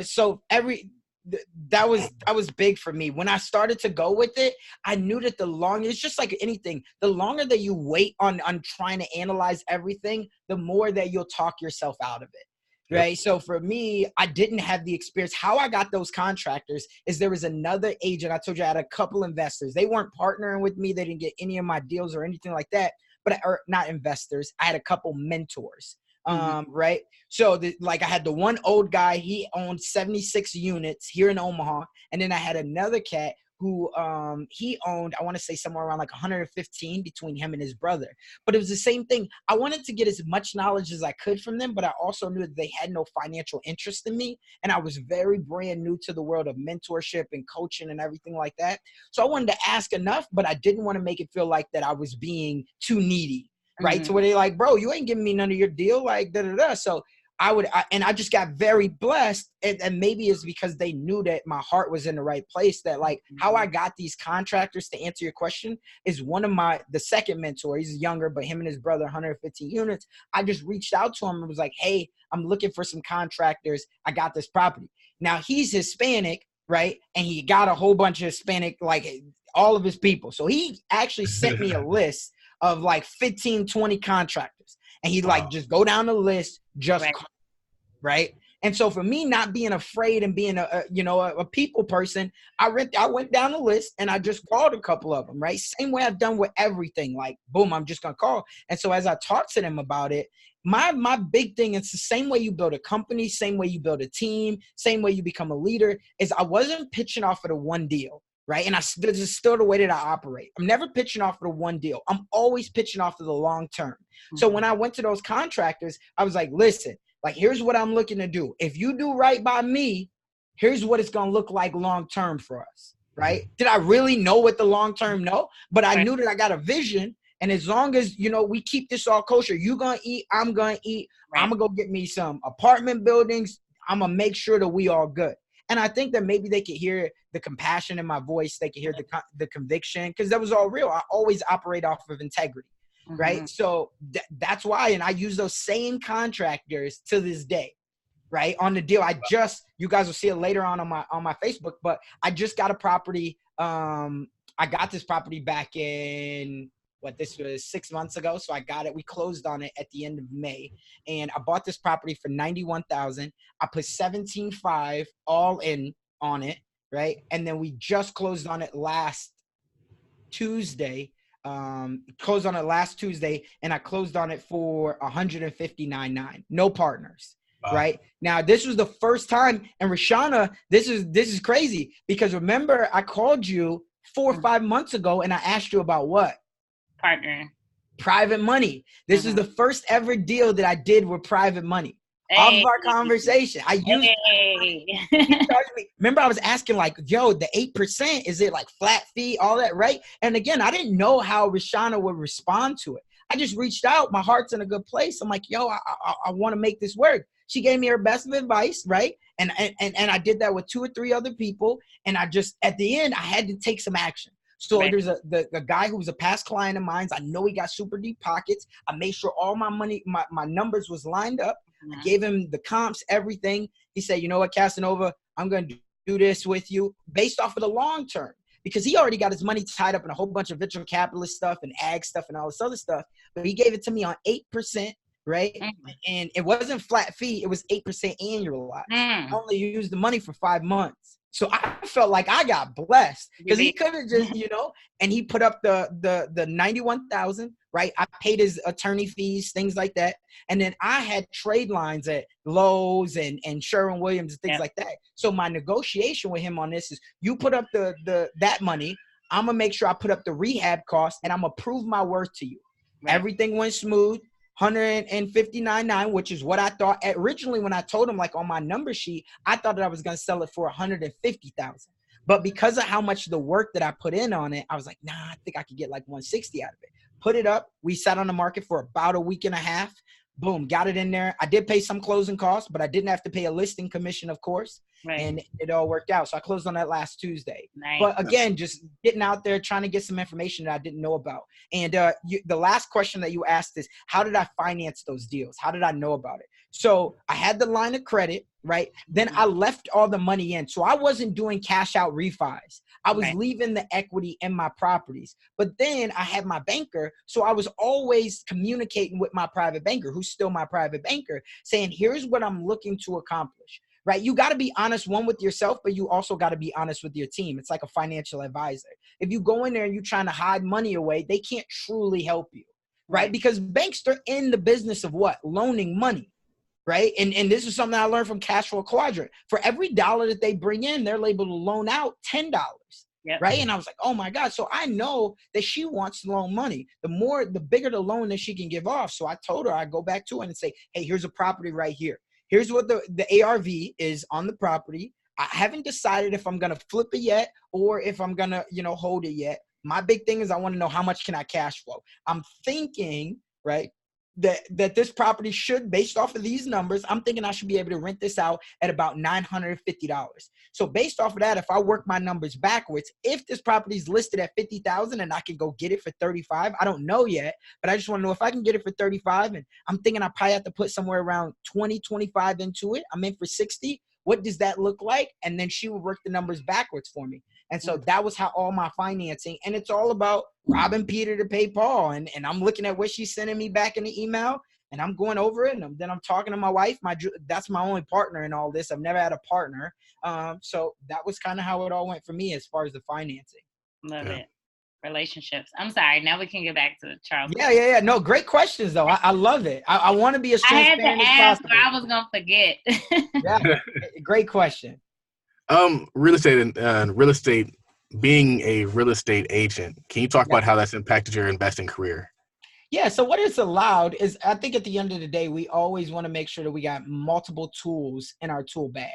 was big for me. When I started to go with it, I knew that it's just like anything, the longer that you wait on trying to analyze everything, the more that you'll talk yourself out of it. Right. Yep. So for me, I didn't have the experience. How I got those contractors is there was another agent. I told you I had a couple investors. They weren't partnering with me. They didn't get any of my deals or anything like that, or not investors. I had a couple mentors. Right. So I had the one old guy, he owned 76 units here in Omaha. And then I had another cat who he owned, I want to say somewhere around like 115 between him and his brother. But it was the same thing. I wanted to get as much knowledge as I could from them, but I also knew that they had no financial interest in me. And I was very brand new to the world of mentorship and coaching and everything like that. So I wanted to ask enough, but I didn't want to make it feel like that I was being too needy. Right. Mm-hmm. To where they're like, bro, you ain't giving me none of your deal. Like, da-da-da. So I just got very blessed. And maybe it's because they knew that my heart was in the right place, that like how I got these contractors, to answer your question, is the second mentor. He's younger, but him and his brother, 115 units. I just reached out to him and was like, hey, I'm looking for some contractors. I got this property. Now he's Hispanic, right? And he got a whole bunch of Hispanic, like all of his people. So he actually sent me a list of like 15, 20 contractors. And he'd like, just go down the list, just call, right? And so for me, not being afraid and being a people person, I went down the list and I just called a couple of them, right? Same way I've done with everything, like boom, I'm just gonna call. And so as I talked to them about it, my big thing, it's the same way you build a company, same way you build a team, same way you become a leader, is I wasn't pitching off of the one deal. Right. And this is still the way that I operate. I'm never pitching off of the one deal. I'm always pitching off of the long term. Mm-hmm. So when I went to those contractors, I was like, listen, like, here's what I'm looking to do. If you do right by me, here's what it's going to look like long term for us. Right. Did I really know what the long term? No, but I knew that I got a vision. And as long as, we keep this all kosher, you're going to eat, I'm going to eat. Right. I'm going to go get me some apartment buildings. I'm going to make sure that we all good. And I think that maybe they could hear the compassion in my voice. They could hear the conviction, because that was all real. I always operate off of integrity, right? So that's why. And I use those same contractors to this day, right? On the deal, you guys will see it later on my Facebook, but I just got a property. I got this property back in, this was 6 months ago. So I got it. We closed on it at the end of May, and I bought this property for $91,000. I put $17,500 all in on it. Right. And then we just closed on it last Tuesday. And I closed on it for $159,900. No partners. Wow. Right now, this was the first time. And Rashauna, this is crazy, because remember, I called you 4 or 5 months ago and I asked you about what? Partner. Private money. This is the first ever deal that I did with private money. Off of our conversation, I used. Remember, I was asking like, "Yo, the 8%, is it like flat fee, all that, right?" And again, I didn't know how Rashauna would respond to it. I just reached out. My heart's in a good place. I'm like, "Yo, I want to make this work." She gave me her best of advice, right? And I did that with 2 or 3 other people. And I just, at the end, I had to take some action. So there's the guy who was a past client of mine. I know he got super deep pockets. I made sure all my money, my numbers was lined up. I gave him the comps, everything. He said, you know what, Casanova, I'm going to do this with you based off of the long term, because he already got his money tied up in a whole bunch of venture capitalist stuff and ag stuff and all this other stuff. But he gave it to me on 8%, right? And it wasn't flat fee. It was 8% annualized. I only used the money for 5 months. So I felt like I got blessed, because he could have just, and he put up the 91,000, right? I paid his attorney fees, things like that. And then I had trade lines at Lowe's and Sherwin-Williams and things like that. So my negotiation with him on this is, you put up that money, I'm gonna make sure I put up the rehab costs, and I'm gonna prove my worth to you. Right. Everything went smooth. 159.9, which is what I thought originally when I told him, like on my number sheet, I thought that I was going to sell it for 150,000. But because of how much the work that I put in on it, I was like, nah, I think I could get like 160 out of it. Put it up. We sat on the market for about a week and a half. Boom, got it in there. I did pay some closing costs, but I didn't have to pay a listing commission, of course. Right. And it all worked out. So I closed on that last Tuesday. Nice. But again, just getting out there, trying to get some information that I didn't know about. And the last question that you asked is, how did I finance those deals? How did I know about it? So I had the line of credit, right? Then I left all the money in. So I wasn't doing cash out refis. I was leaving the equity in my properties. But then I had my banker. So I was always communicating with my private banker, who's still my private banker, saying, here's what I'm looking to accomplish, right? You got to be honest, one, with yourself, but you also got to be honest with your team. It's like a financial advisor. If you go in there and you're trying to hide money away, they can't truly help you, right? Because banks are in the business of what? Loaning money. Right. And this is something I learned from Cash Flow Quadrant. For every dollar that they bring in, they're able to loan out $10. Yep. Right. And I was like, oh, my God. So I know that she wants to loan money. The bigger the loan that she can give off. So I told her, I go back to her and say, hey, here's a property right here. Here's what the ARV is on the property. I haven't decided if I'm going to flip it yet or if I'm going to, hold it yet. My big thing is I want to know, how much can I cash flow? I'm thinking, right, that this property should, based off of these numbers, I'm thinking I should be able to rent this out at about $950. So based off of that, if I work my numbers backwards, if this property is listed at $50,000 and I can go get it for $35, I don't know yet, but I just want to know if I can get it for $35, and I'm thinking I probably have to put somewhere around 20, 25 into it. I'm in for 60. What does that look like? And then she would work the numbers backwards for me. And so that was how all my financing, and it's all about robbing Peter to pay Paul. And I'm looking at what she's sending me back in the email, and I'm going over it. And then I'm talking to my wife. That's my only partner in all this. I've never had a partner. So that was kind of how it all went for me as far as the financing. Love it. Relationships. I'm sorry. Now we can get back to Charles. Yeah. No, great questions though. I love it. I want to be as transparent as possible. I was gonna forget. Yeah, great question. Real estate and real estate. Being a real estate agent, can you talk about how that's impacted your investing career? Yeah. So what it's allowed is, I think at the end of the day, we always want to make sure that we got multiple tools in our tool bag.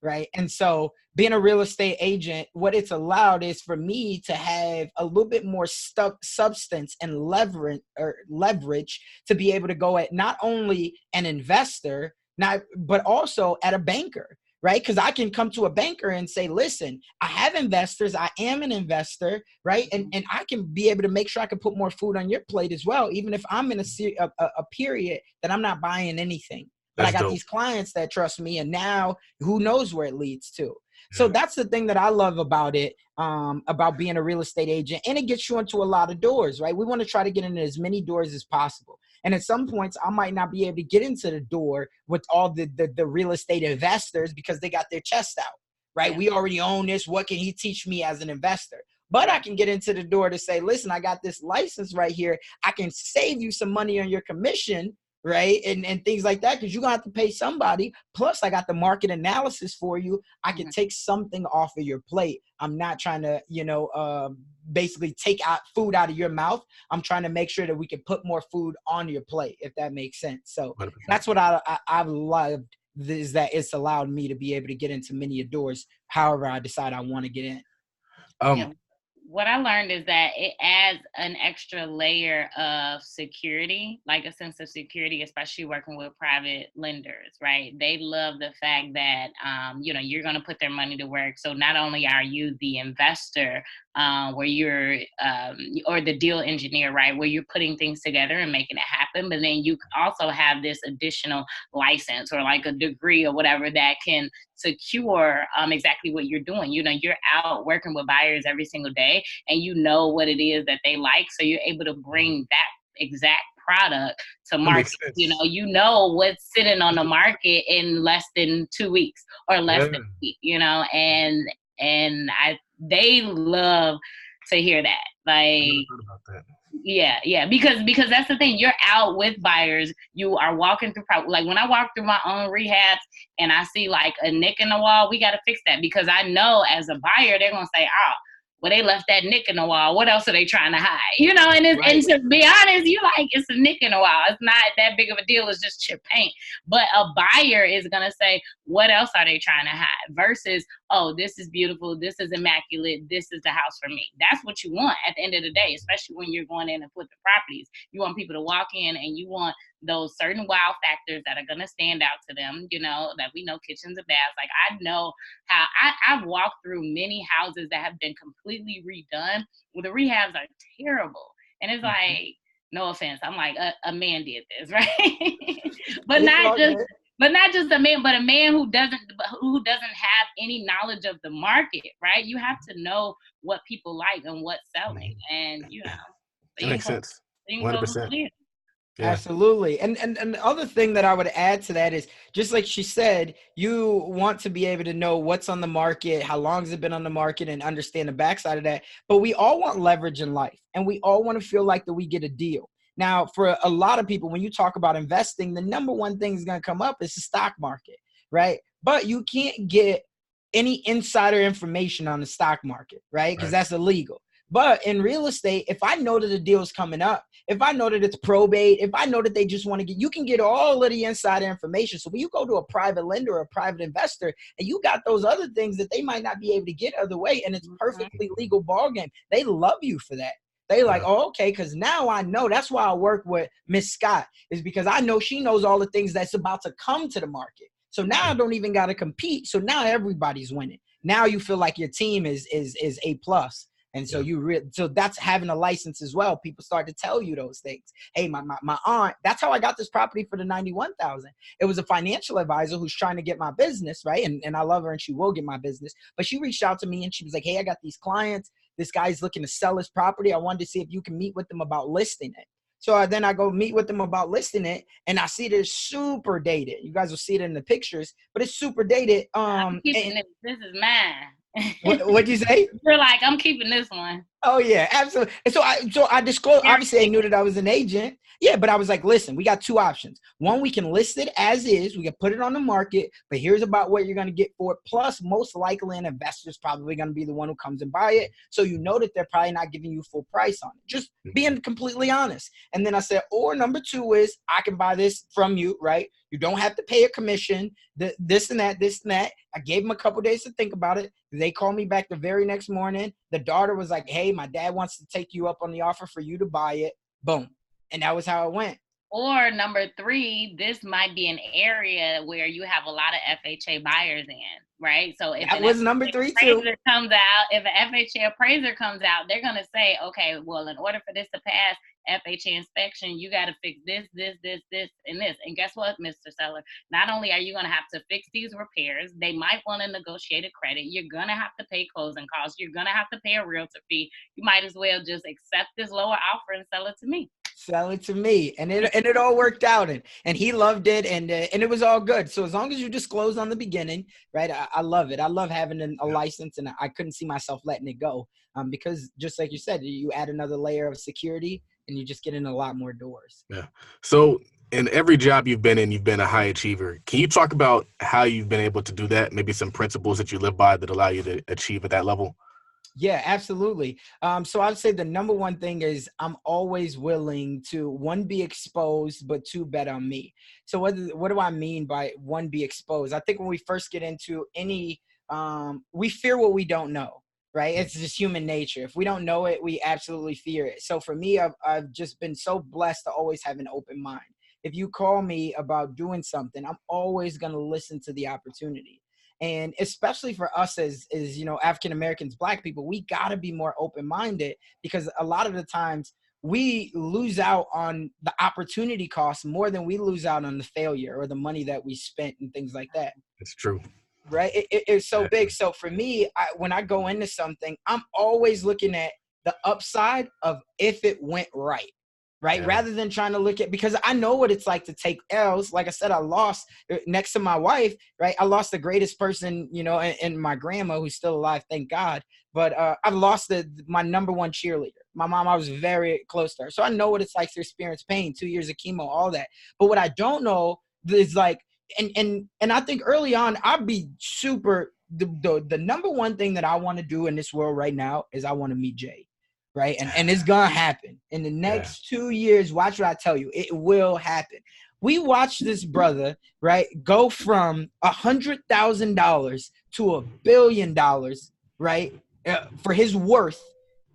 Right. And so being a real estate agent, what it's allowed is for me to have a little bit more substance and leverage to be able to go at not only an investor, but also at a banker. Right. Because I can come to a banker and say, listen, I have investors. I am an investor. Right. And I can be able to make sure I can put more food on your plate as well, even if I'm in a period that I'm not buying anything. But I got these clients that trust me, and now who knows where it leads to. So that's the thing that I love about it, about being a real estate agent. And it gets you into a lot of doors, right? We want to try to get into as many doors as possible. And at some points, I might not be able to get into the door with all the real estate investors because they got their chest out, right? We already own this. What can he teach me as an investor? But I can get into the door to say, listen, I got this license right here. I can save you some money on your commission, right? And things like that, because you're going to have to pay somebody. Plus, I got the market analysis for you. I can take something off of your plate. I'm not trying to, basically take out food out of your mouth. I'm trying to make sure that we can put more food on your plate, if that makes sense. So 100%. That's what I've loved, is that it's allowed me to be able to get into many doors however I decide I want to get in. What I learned is that it adds an extra layer of security, like a sense of security, especially working with private lenders, right? They love the fact that, you're going to put their money to work. So not only are you the investor, where you're, or the deal engineer, right, where you're putting things together and making it happen, happen, but then you also have this additional license or like a degree or whatever that can secure exactly what you're doing. You know, you're out working with buyers every single day and you know what it is that they like. So you're able to bring that exact product to market. You know what's sitting on the market in less than 2 weeks or less than a week, and they love to hear that. Like, yeah, because that's the thing. You're out with buyers. You are walking through, like when I walk through my own rehabs and I see like a nick in the wall, we got to fix that, because I know as a buyer, they're going to say, oh, well, they left that nick in the wall. What else are they trying to hide? And to be honest, you like, it's a nick in the wall. It's not that big of a deal. It's just chip paint. But a buyer is going to say, what else are they trying to hide? Versus, oh, this is beautiful. This is immaculate. This is the house for me. That's what you want at the end of the day, especially when you're going in and put the properties. You want people to walk in and you want those certain wow factors that are going to stand out to them, that we know kitchens and baths. Like, I know how I've walked through many houses that have been completely redone where the rehabs are terrible. And it's like, no offense, I'm like, a man did this, right? but not just a man, but a man who doesn't have any knowledge of the market, right? You have to know what people like and what's selling. And, that makes sense. 100%. Yeah. Absolutely. And the other thing that I would add to that is, just like she said, you want to be able to know what's on the market, how long has it been on the market, and understand the backside of that. But we all want leverage in life, and we all want to feel like that we get a deal. Now, for a lot of people, when you talk about investing, the number one thing is going to come up is the stock market, right? But you can't get any insider information on the stock market, right? Because that's illegal. But in real estate, if I know that the deal is coming up, if I know that it's probate, if I know that they just want to you can get all of the insider information. So when you go to a private lender or a private investor and you got those other things that they might not be able to get other way, and it's perfectly legal ballgame, they love you for that. They like, oh, okay, because now I know. That's why I work with Miss Scott, is because I know she knows all the things that's about to come to the market. So now I don't even got to compete. So now everybody's winning. Now you feel like your team is A+. And so so that's having a license as well. People start to tell you those things. Hey, my aunt, that's how I got this property for the $91,000. It was a financial advisor who's trying to get my business, right? And I love her and she will get my business. But she reached out to me and she was like, hey, I got these clients. This guy's looking to sell his property. I wanted to see if you can meet with them about listing it. So then I go meet with them about listing it, and I see that it's super dated. You guys will see it in the pictures, but it's super dated. This is mine. What'd you say? You're like, I'm keeping this one. Oh yeah, absolutely. And so I disclosed, obviously they knew that I was an agent. Yeah, but I was like, listen, we got two options. One, we can list it as is. We can put it on the market, but here's about what you're going to get for it. Plus, most likely an investor's probably going to be the one who comes and buy it. So you know that they're probably not giving you full price on it. Just being completely honest. And then I said, or number two is I can buy this from you, right? You don't have to pay a commission, this and that. I gave them a couple days to think about it. They called me back the very next morning. The daughter was like, hey, my dad wants to take you up on the offer for you to buy it. Boom. And that was how it went. Or number three, this might be an area where you have a lot of FHA buyers in, right? So if that was number three too. If an FHA appraiser comes out, they're going to say, okay, well, in order for this to pass FHA inspection, you got to fix this, and this. And guess what, Mr. Seller? Not only are you going to have to fix these repairs, they might want to negotiate a credit. You're going to have to pay closing costs. You're going to have to pay a realtor fee. You might as well just accept this lower offer and sell it to me. Sell it to me. And it all worked out. And he loved it. And it was all good. So as long as you disclose on the beginning, right? I love it. I love having a license, and I couldn't see myself letting it go. Because just like you said, you add another layer of security and you just get in a lot more doors. Yeah. So in every job you've been in, you've been a high achiever. Can you talk about how you've been able to do that? Maybe some principles that you live by that allow you to achieve at that level? Yeah, absolutely. So I'd say the number one thing is I'm always willing to, one, be exposed, but two, bet on me. So what do I mean by one, be exposed? I think when we first get into any, we fear what we don't know, right? It's just human nature. If we don't know it, we absolutely fear it. So for me, I've just been so blessed to always have an open mind. If you call me about doing something, I'm always going to listen to the opportunity. And especially for us as African Americans, Black people, we got to be more open-minded, because a lot of the times we lose out on the opportunity cost more than we lose out on the failure or the money that we spent and things like that. It's true. Right. It's so big. So for me, when I go into something, I'm always looking at the upside of if it went right. Right. Yeah. Rather than trying to look at, because I know what it's like to take L's. Like I said, I lost next to my wife. Right. I lost the greatest person, you know, and my grandma, who's still alive, thank God. But I lost my number one cheerleader. My mom, I was very close to her. So I know what it's like to experience pain, 2 years of chemo, all that. But what I don't know is like, and I think early on, I'd be super, the number one thing that I want to do in this world right now is I want to meet Jay. Right. And it's going to happen in the next 2 years. Watch what I tell you. It will happen. We watched this brother, right, go from $100,000 to $1 billion, right, for his worth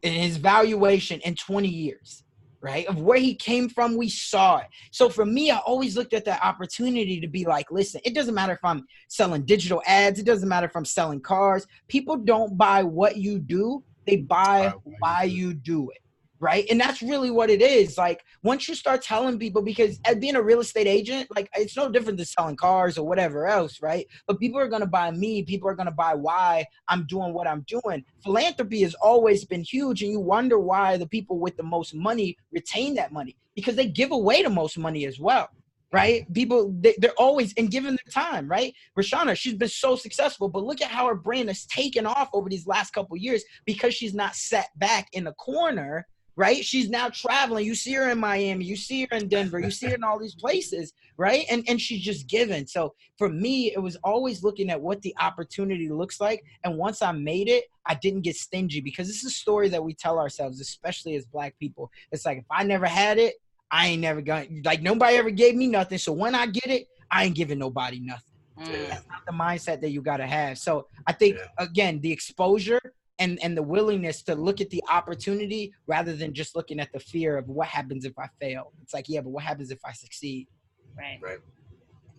and his valuation in 20 years. Right, of where he came from, we saw it. So for me, I always looked at that opportunity to be like, listen, it doesn't matter if I'm selling digital ads. It doesn't matter if I'm selling cars. People don't buy what you do. They buy why you do it. Right. And that's really what it is. Like, once you start telling people, because as being a real estate agent, like, it's no different than selling cars or whatever else. Right. But people are going to buy me. People are going to buy why I'm doing what I'm doing. Philanthropy has always been huge. And you wonder why the people with the most money retain that money, because they give away the most money as well. Right. People, they're always, and given their time. Right. Rashauna, she's been so successful, but look at how her brand has taken off over these last couple of years because she's not sat back in the corner. Right. She's now traveling. You see her in Miami. You see her in Denver. You see her in all these places. Right. And she's just giving. So for me, it was always looking at what the opportunity looks like. And once I made it, I didn't get stingy, because this is a story that we tell ourselves, especially as Black people. It's like, if I never had it, I ain't never gonna, like, nobody ever gave me nothing. So when I get it, I ain't giving nobody nothing. That's not the mindset that you got to have. So I think, again, the exposure and the willingness to look at the opportunity rather than just looking at the fear of what happens if I fail. It's like, yeah, but what happens if I succeed? Right.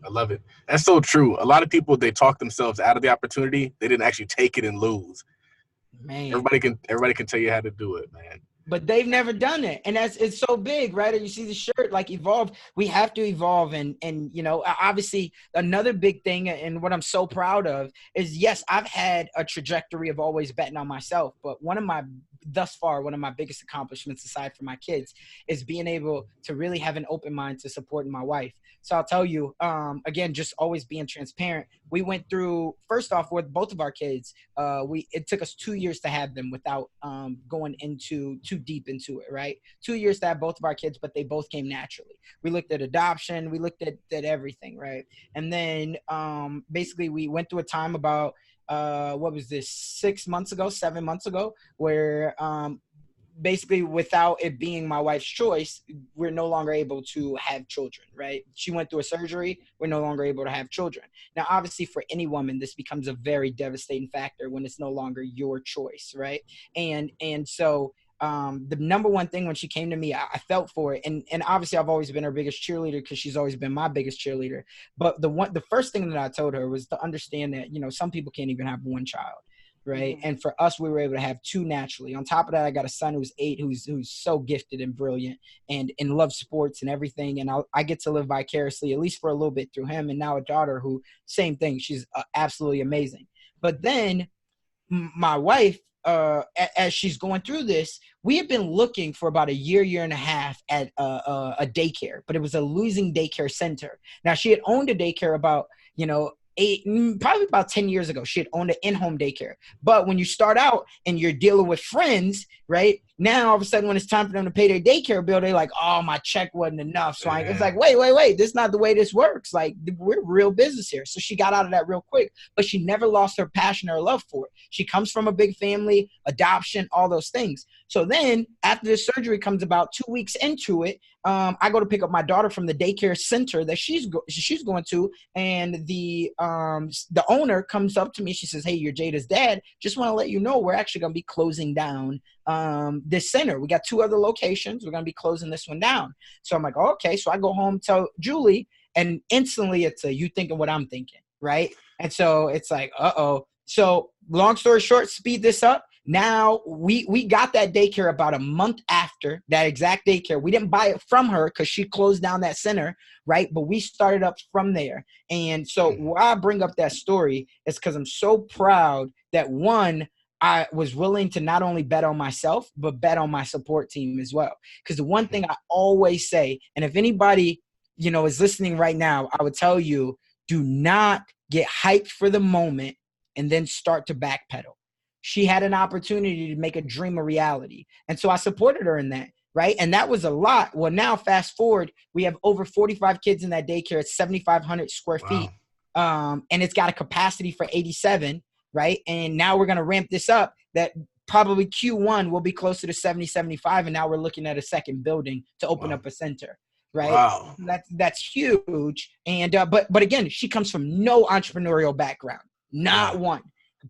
I love it. That's so true. A lot of people, they talk themselves out of the opportunity. They didn't actually take it and lose. Man, everybody can tell you how to do it, man. But they've never done it. And it's so big, right? And you see the shirt, like, evolve. We have to evolve. And, you know, obviously another big thing, and what I'm so proud of is, yes, I've had a trajectory of always betting on myself. But one of my biggest accomplishments, aside from my kids, is being able to really have an open mind to supporting my wife. So I'll tell you, again, just always being transparent. We went through, first off, with both of our kids, it took us 2 years to have them without going into too deep into it, right? 2 years to have both of our kids, but they both came naturally. We looked at adoption. We looked at everything, right? And then basically we went through a time about, 7 months ago, where basically, without it being my wife's choice, we're no longer able to have children, right? She went through a surgery. We're no longer able to have children. Now, obviously, for any woman, this becomes a very devastating factor when it's no longer your choice, right? And so the number one thing when she came to me, I felt for it. And obviously, I've always been her biggest cheerleader because she's always been my biggest cheerleader. But the first thing that I told her was to understand that, you know, some people can't even have one child. Right. And for us, we were able to have two naturally. On top of that, I got a son who's 8, who's so gifted and brilliant and loves sports and everything. And I get to live vicariously, at least for a little bit, through him. And now a daughter who, same thing. She's absolutely amazing. But then my wife, as she's going through this, we had been looking for about a year and a half at a daycare, but it was a losing daycare center. Now, she had owned a daycare about, probably about 10 years ago. She had owned an in-home daycare. But when you start out and you're dealing with friends, right, now all of a sudden when it's time for them to pay their daycare bill, they're like, oh, my check wasn't enough. So it's like, wait, this is not the way this works. Like, we're real business here. So she got out of that real quick, but she never lost her passion or love for it. She comes from a big family, adoption, all those things. So then after the surgery comes about 2 weeks into it, I go to pick up my daughter from the daycare center that she's going to, and the owner comes up to me. She says, "Hey, you're Jada's dad. Just want to let you know we're actually going to be closing down this center. We got 2 other locations. We're going to be closing this one down." So I'm like, oh, okay. So I go home, tell Julie, and instantly it's you thinking what I'm thinking, right? And so it's like, uh-oh. So long story short, speed this up. Now we got that daycare about a month after that exact daycare. We didn't buy it from her because she closed down that center, right? But we started up from there. And so why I bring up that story is because I'm so proud that, one, I was willing to not only bet on myself, but bet on my support team as well. Because the one thing I always say, and if anybody, is listening right now, I would tell you, do not get hyped for the moment and then start to backpedal. She had an opportunity to make a dream a reality. And so I supported her in that, right? And that was a lot. Well, now fast forward, we have over 45 kids in that daycare. It's 7,500 square feet. And it's got a capacity for 87, right? And now we're going to ramp this up that probably Q1 will be closer to 70, 75. And now we're looking at a second building to open up a center, right? Wow. That's huge. And, but again, she comes from no entrepreneurial background, not one.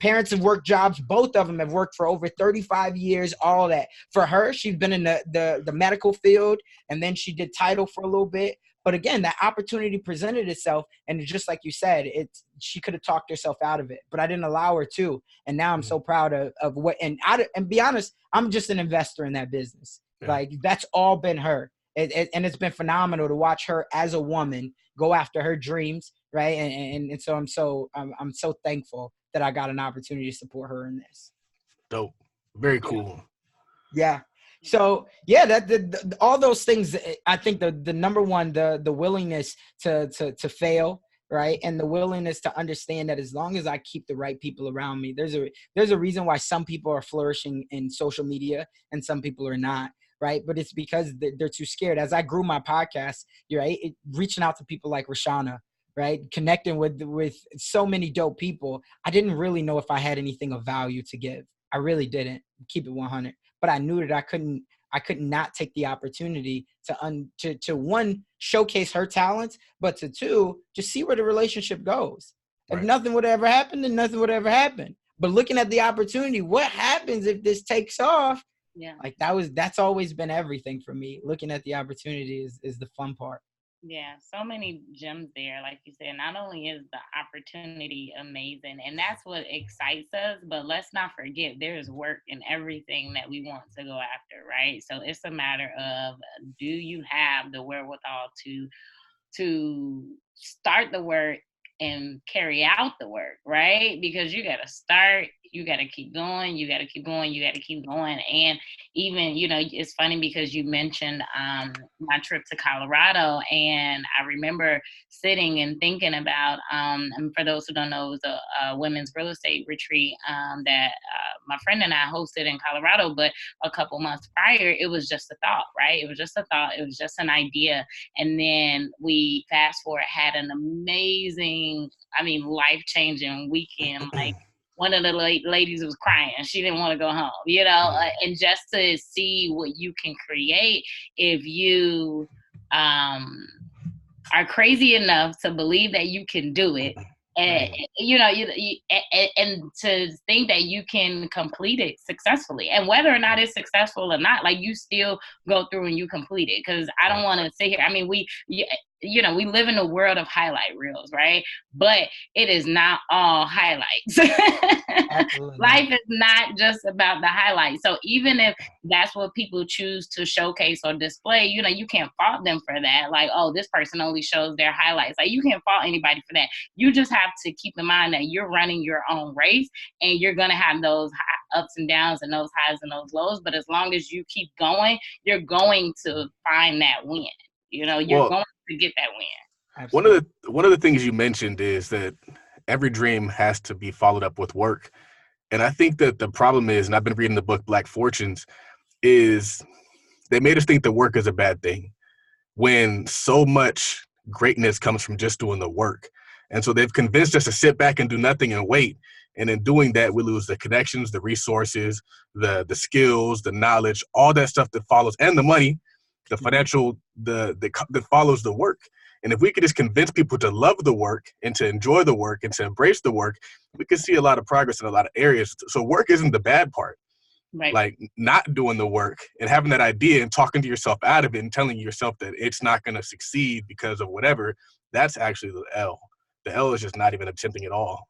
Parents have worked jobs. Both of them have worked for over 35 years, all that. For her, she's been in the medical field, and then she did title for a little bit. But again, that opportunity presented itself, and just like you said, she could have talked herself out of it, but I didn't allow her to. And now I'm so proud of what, and be honest, I'm just an investor in that business. Yeah. Like, that's all been her. And it's been phenomenal to watch her as a woman go after her dreams, right? And so I'm so thankful that I got an opportunity to support her in this. Dope. Very cool. Yeah. So yeah, that all those things. I think the number one, the willingness to fail, right, and the willingness to understand that as long as I keep the right people around me, there's a reason why some people are flourishing in social media and some people are not. Right. But it's because they're too scared. As I grew my podcast, right, reaching out to people like Rashauna, right, connecting with so many dope people, I didn't really know if I had anything of value to give. I really didn't, keep it 100. But I knew that I could not take the opportunity to one, showcase her talents, but to two, just see where the relationship goes. Right. If nothing would ever happen, then nothing would ever happen. But looking at the opportunity, what happens if this takes off? Yeah, like that's always been everything for me. Looking at the opportunity is the fun part. Yeah, so many gems there. Like you said, not only is the opportunity amazing, and that's what excites us, but let's not forget there's work in everything that we want to go after, right? So it's a matter of, do you have the wherewithal to start the work and carry out the work, right? Because you got to start, you got to keep going, you got to keep going, you got to keep going. And even, it's funny because you mentioned my trip to Colorado, and I remember sitting and thinking about, and for those who don't know, it was a women's real estate retreat that my friend and I hosted in Colorado, but a couple months prior, it was just a thought, right? It was just a thought. It was just an idea. And then we fast forward, had an amazing, life-changing weekend. Like, one of the ladies was crying. She didn't want to go home, and just to see what you can create if you are crazy enough to believe that you can do it. And, and to think that you can complete it successfully, and whether or not it's successful or not, like, you still go through and you complete it. Cause I don't want to sit here. We live in a world of highlight reels, right? But it is not all highlights. Life is not just about the highlights. So even if that's what people choose to showcase or display, you can't fault them for that. Like, oh, this person only shows their highlights. Like, you can't fault anybody for that. You just have to keep in mind that you're running your own race, and you're going to have those ups and downs and those highs and those lows. But as long as you keep going, you're going to find that win. You're going to get that win. Absolutely. One of the things you mentioned is that every dream has to be followed up with work. And I think that the problem is, and I've been reading the book Black Fortunes, is they made us think that work is a bad thing when so much greatness comes from just doing the work. And so they've convinced us to sit back and do nothing and wait. And in doing that, we lose the connections, the resources, the skills, the knowledge, all that stuff that follows, and the money, the financial, that follows the work. And if we could just convince people to love the work and to enjoy the work and to embrace the work, we could see a lot of progress in a lot of areas. So work isn't the bad part. Right. Like, not doing the work and having that idea and talking to yourself out of it and telling yourself that it's not going to succeed because of whatever, that's actually the L. The L is just not even attempting at all.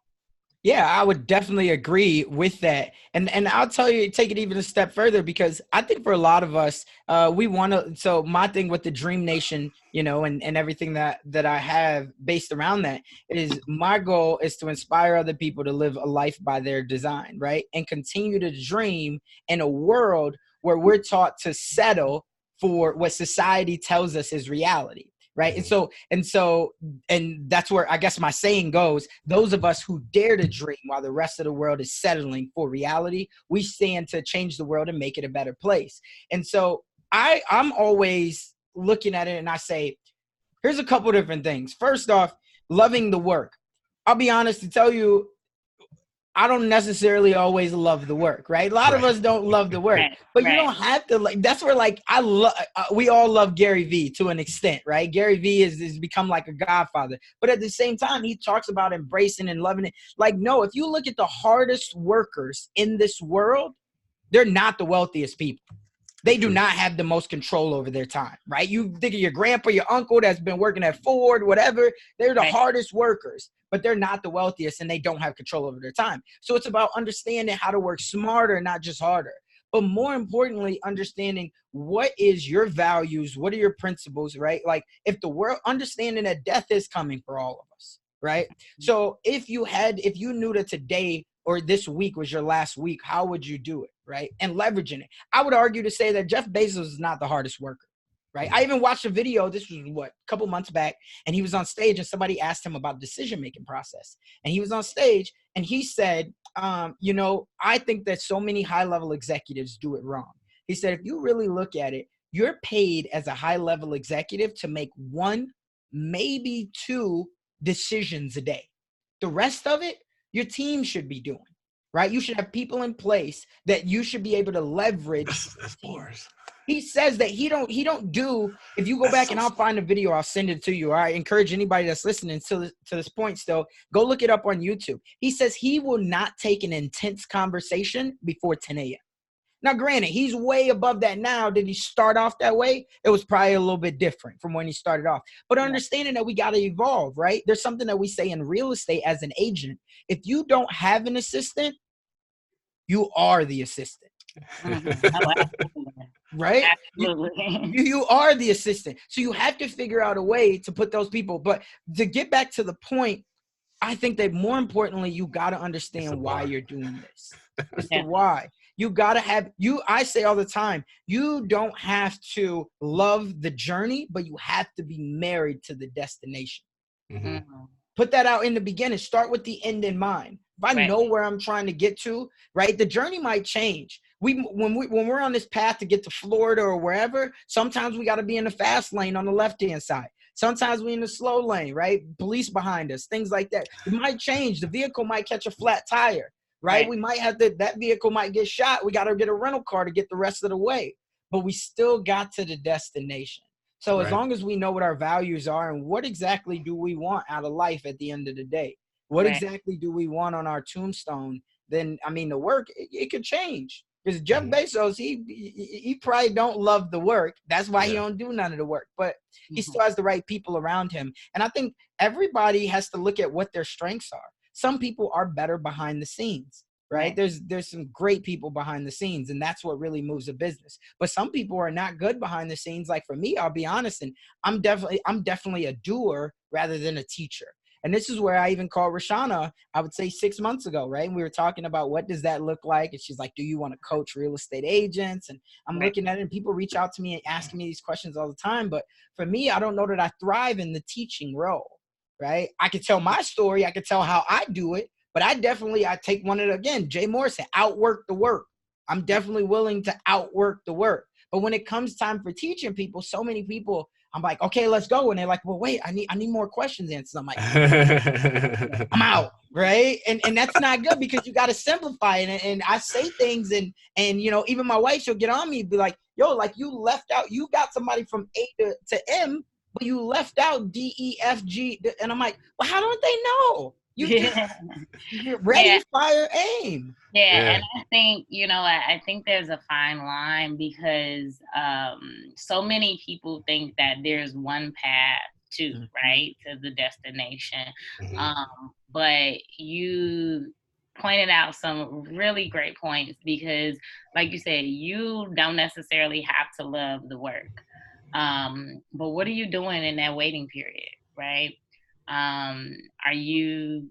Yeah, I would definitely agree with that. And I'll tell you, take it even a step further, because I think for a lot of us, we want to, so my thing with the Dream Nation, and everything that I have based around that is my goal is to inspire other people to live a life by their design, right? And continue to dream in a world where we're taught to settle for what society tells us is reality. Right. And that's where I guess my saying goes, those of us who dare to dream while the rest of the world is settling for reality, we stand to change the world and make it a better place. And so I'm always looking at it and I say, here's a couple different things. First off, loving the work. I'll be honest to tell you, I don't necessarily always love the work, right? A lot of us don't love the work, but you don't have to. Like, that's where, like, we all love Gary Vee to an extent, right? Gary Vee is become like a godfather, but at the same time, he talks about embracing and loving it. Like, no, if you look at the hardest workers in this world, they're not the wealthiest people. They do not have the most control over their time, right? You think of your grandpa, your uncle that's been working at Ford, whatever. They're the hardest workers, but they're not the wealthiest and they don't have control over their time. So it's about understanding how to work smarter, not just harder. But more importantly, understanding what is your values, what are your principles, right? Like if the world, understanding that death is coming for all of us, right? So if you knew that today or this week was your last week, how would you do it, right? And leveraging it. I would argue to say that Jeff Bezos is not the hardest worker, right? I even watched a video, this was a couple months back, and he was on stage and somebody asked him about decision-making process. And he was on stage and he said, I think that so many high-level executives do it wrong. He said, if you really look at it, you're paid as a high-level executive to make 1, maybe 2 decisions a day. The rest of it, your team should be doing, right? You should have people in place that you should be able to leverage. That's bars. He says that he don't do, if you go back and I'll find a video, I'll send it to you. I encourage anybody that's listening to this point still, go look it up on YouTube. He says he will not take an intense conversation before 10 a.m. Now, granted, he's way above that now. Did he start off that way? It was probably a little bit different from when he started off. But understanding that we got to evolve, right? There's something that we say in real estate as an agent. If you don't have an assistant, you are the assistant. Right? Absolutely. You are the assistant. So you have to figure out a way to put those people. But to get back to the point, I think that more importantly, you got to understand why you're doing this. It's the why. You got to have, I say all the time, you don't have to love the journey, but you have to be married to the destination. Mm-hmm. Put that out in the beginning. Start with the end in mind. If I know where I'm trying to get to, right, the journey might change. When we're on this path to get to Florida or wherever, sometimes we got to be in the fast lane on the left-hand side. Sometimes we in the slow lane, right? Police behind us, things like that. It might change. The vehicle might catch a flat tire. Right? We might have that vehicle might get shot. We got to get a rental car to get the rest of the way, but we still got to the destination. So as long as we know what our values are and what exactly do we want out of life at the end of the day, what exactly do we want on our tombstone, then, I mean, the work, it could change. Because Jeff Bezos, he probably don't love the work. That's why he don't do none of the work, but he still has the right people around him. And I think everybody has to look at what their strengths are. Some people are better behind the scenes, right? There's some great people behind the scenes, and that's what really moves a business. But some people are not good behind the scenes. Like for me, I'll be honest, and I'm definitely a doer rather than a teacher. And this is where I even called Rashauna, I would say 6 months ago, right? And we were talking about what does that look like? And she's like, do you want to coach real estate agents? And I'm looking at it, and people reach out to me and asking me these questions all the time. But for me, I don't know that I thrive in the teaching role. Right? I could tell my story. I could tell how I do it, but I take one of the, again, Jay Morrison, outwork the work. I'm definitely willing to outwork the work. But when it comes time for teaching people, so many people, I'm like, okay, let's go. And they're like, well, wait, I need more questions answered. I'm like, I'm out. Right. And that's not good because you got to simplify it. And I say things and, even my wife, she'll get on me and be like, yo, like you left out, you got somebody from A to M, but you left out D, E, F, G. And I'm like, well, how don't they know? You're ready, fire, aim. And I think, I think there's a fine line because so many people think that there's one path to, right, to the destination. Mm-hmm. But you pointed out some really great points because, like you said, you don't necessarily have to love the work. But what are you doing in that waiting period, right? Are you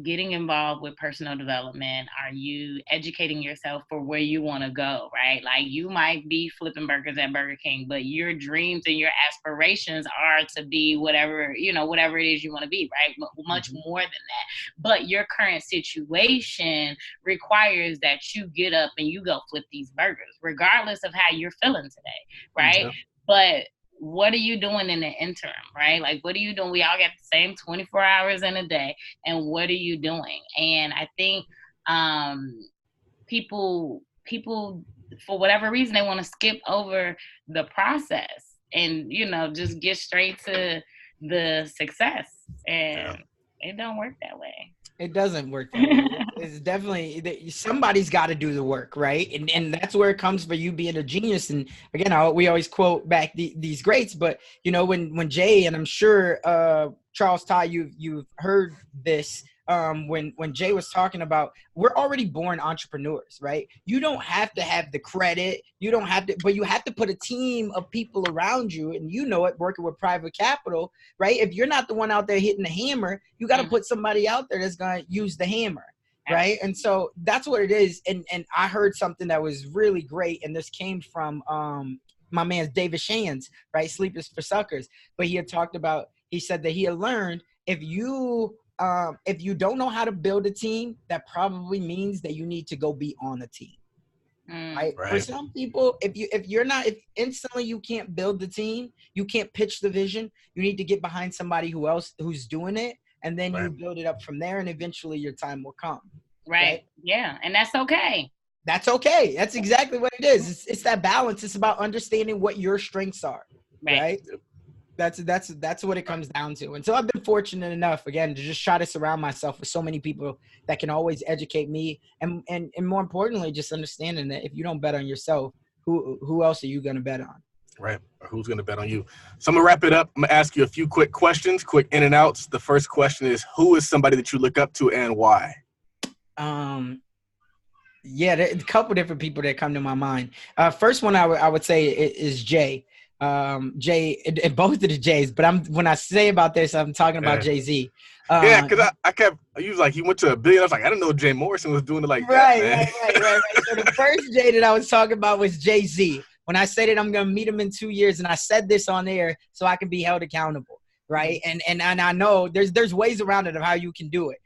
getting involved with personal development? Are you educating yourself for where you want to go, right? Like you might be flipping burgers at Burger King, but your dreams and your aspirations are to be whatever, whatever it is you want to be, right? Much more than that. But your current situation requires that you get up and you go flip these burgers, regardless of how you're feeling today, right? Yeah. But what are you doing in the interim, right? Like, what are you doing? We all got the same 24 hours in a day. And what are you doing? And I think people, for whatever reason, they want to skip over the process and, just get straight to the success. And it don't work that way. It doesn't work that way. It's definitely somebody's got to do the work, right? And that's where it comes for you being a genius. And again, we always quote back these greats, but when Jay, and I'm sure Charles Ty, you've heard this. When Jay was talking about, we're already born entrepreneurs, right? You don't have to have the credit. You don't have to, but you have to put a team of people around you, and working with private capital, right? If you're not the one out there hitting the hammer, you got to put somebody out there that's going to use the hammer, right? And so that's what it is. And I heard something that was really great, and this came from my man David Shands, right? Sleep is for Suckers. But he said that he had learned if you don't know how to build a team, that probably means that you need to go be on a team. Right? For some people, if instantly you can't build the team, you can't pitch the vision, you need to get behind somebody who's doing it, and then you build it up from there, and eventually your time will come. Right? Yeah. And that's okay. That's okay. That's exactly what it is. It's that balance. It's about understanding what your strengths are. Right? That's what it comes down to. And so I've been fortunate enough, again, to just try to surround myself with so many people that can always educate me. And more importantly, just understanding that if you don't bet on yourself, who else are you going to bet on? Right. Or who's going to bet on you? So I'm going to wrap it up. I'm going to ask you a few quick questions, quick in and outs. The first question is, who is somebody that you look up to and why? Yeah, there's a couple different people that come to my mind. First one I would say is Jay. Jay, and both of the J's, but when I say about this, I'm talking about Jay-Z. Yeah, because he was like, he went to $1 billion. I was like, I didn't know Jay Morrison was doing it like that, man. Right. So the first Jay that I was talking about was Jay-Z. When I said that I'm going to meet him in 2 years, and I said this on air so I can be held accountable, right? And I know there's ways around it of how you can do it.